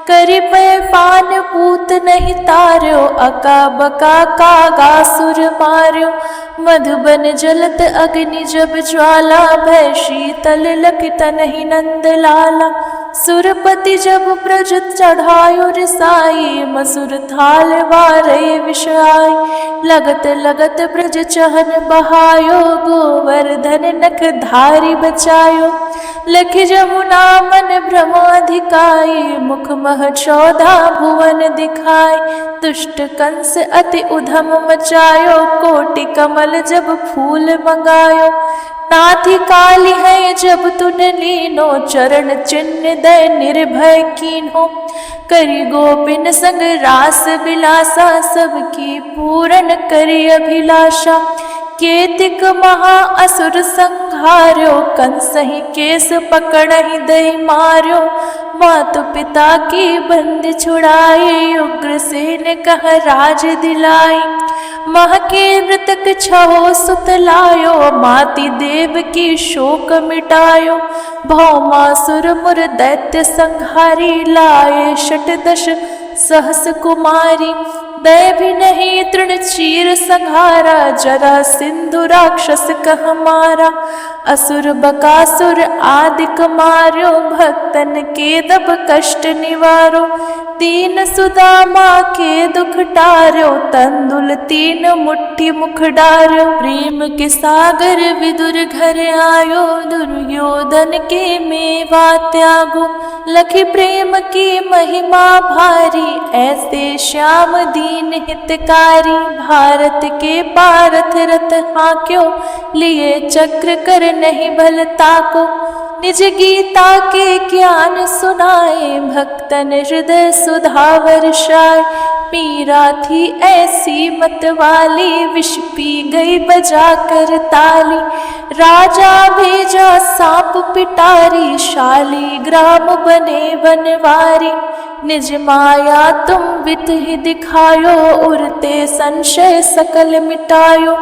करि पय पान पूत नहीं तार्यो अका बका कागासुर मार्यो मधुबन जलत अग्नि जब ज्वाला भय शीतल लखि तनहि नंद लाला सुरपति जब ब्रज चढ़ायो रिसाई मसुर थाल वारे विषाई लगत लगत ब्रज चहन बहायो गोवर्धन नख धारी बचायो लखि जमुना मन भ्रम अधिकाई मुख मह 14 भुवन दिखाई दुष्ट कंस अति उधम मचायो कोटि कमल जब फूल मंगायो नाथी काली है जब तुन लीनो चरण चिन्ह हृदय निर्भय कीन्हो। करि गोपिन संग रास बिलासा, सबकी पूर्ण करि अभिलाषा। केतिक महा असुर संहार्यो, कंसहि केस पकड़हि दई मार्यो। मातु पिता की बंदी छुड़ाई, उग्रसेन कह राज दिलाई। मह के मृतक छहो सुत लायो, माति देव की शोक मिटायो। भौमासुर मुर दैत्य संहारी, लाए षटदश सहस कुमारी। दय भी नहीं तृण चीर संहारा, जरा सिंधु राक्षस कह मारा। असुर बकासुर आदिक मार्यो, भक्तन के दब कष्ट निवारो। तीन सुदामा के दुख टार्यो, तंदुल तीन मुट्ठी मुख डार्यो। प्रेम के सागर विदुर घर आयो, दुर्योधन के मेवा त्यागो। लखी प्रेम की महिमा भारी, ऐसे श्याम दीन हितकारी। भारत के पारथ रथ हाक्यो, लिए चक्र कर नहीं बल ताको। निज गीता के ज्ञान सुनाए, भक्तन हृदय सुधा वर्षाए। मीरा थी ऐसी मत वाली, विष पी गई बजा कर ताली। राजा भेजा सांप पिटारी, शाली ग्राम बने बनवारी। निज माया तुम वित ही दिखायो, उरते संशय सकल मिटायो।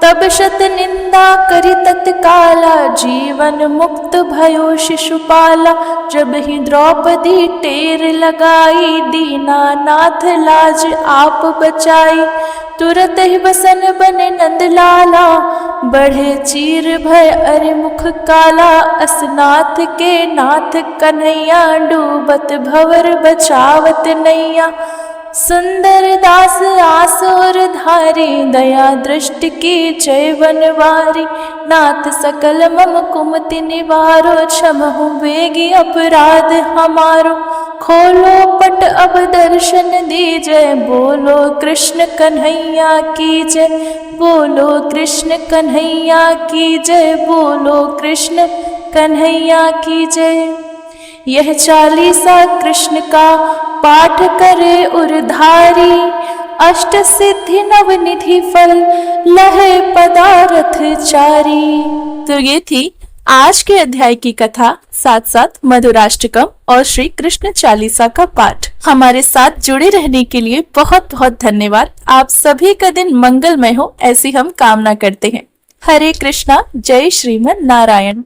तब शत निंदा करी तत्काला, जीवन मुक्त भयो शिशुपाला। जब ही द्रौपदी टेर लगाई, दीनानाथ लाज आप बचाई। तुरत ही बसन बने नंदलाला, बढ़े चीर भय अरि मुख काला। असनाथ के नाथ कन्हैया, डूबत भवर बचावत नैया। सुंदर दास आसुर धारी, दया दृष्टि की जय बनवारी। नाथ सकल मम कुमति निवारो, क्षमहु बेगी अपराध हमारो। खोलो पट अब दर्शन दीजय, बोलो कृष्ण कन्हैया की जय। बोलो कृष्ण कन्हैया की जय, बोलो कृष्ण कन्हैया की जय। यह चालीसा कृष्ण का पाठ करे उरधारी, अष्ट सिद्धि नव निधि फल लहे पदारथ चारी। तो ये थी आज के अध्याय की कथा, साथ साथ मधुराष्टकम और श्री कृष्ण चालीसा का पाठ। हमारे साथ जुड़े रहने के लिए बहुत बहुत धन्यवाद। आप सभी का दिन मंगलमय हो, ऐसी हम कामना करते हैं। हरे कृष्णा, जय श्रीमन नारायण।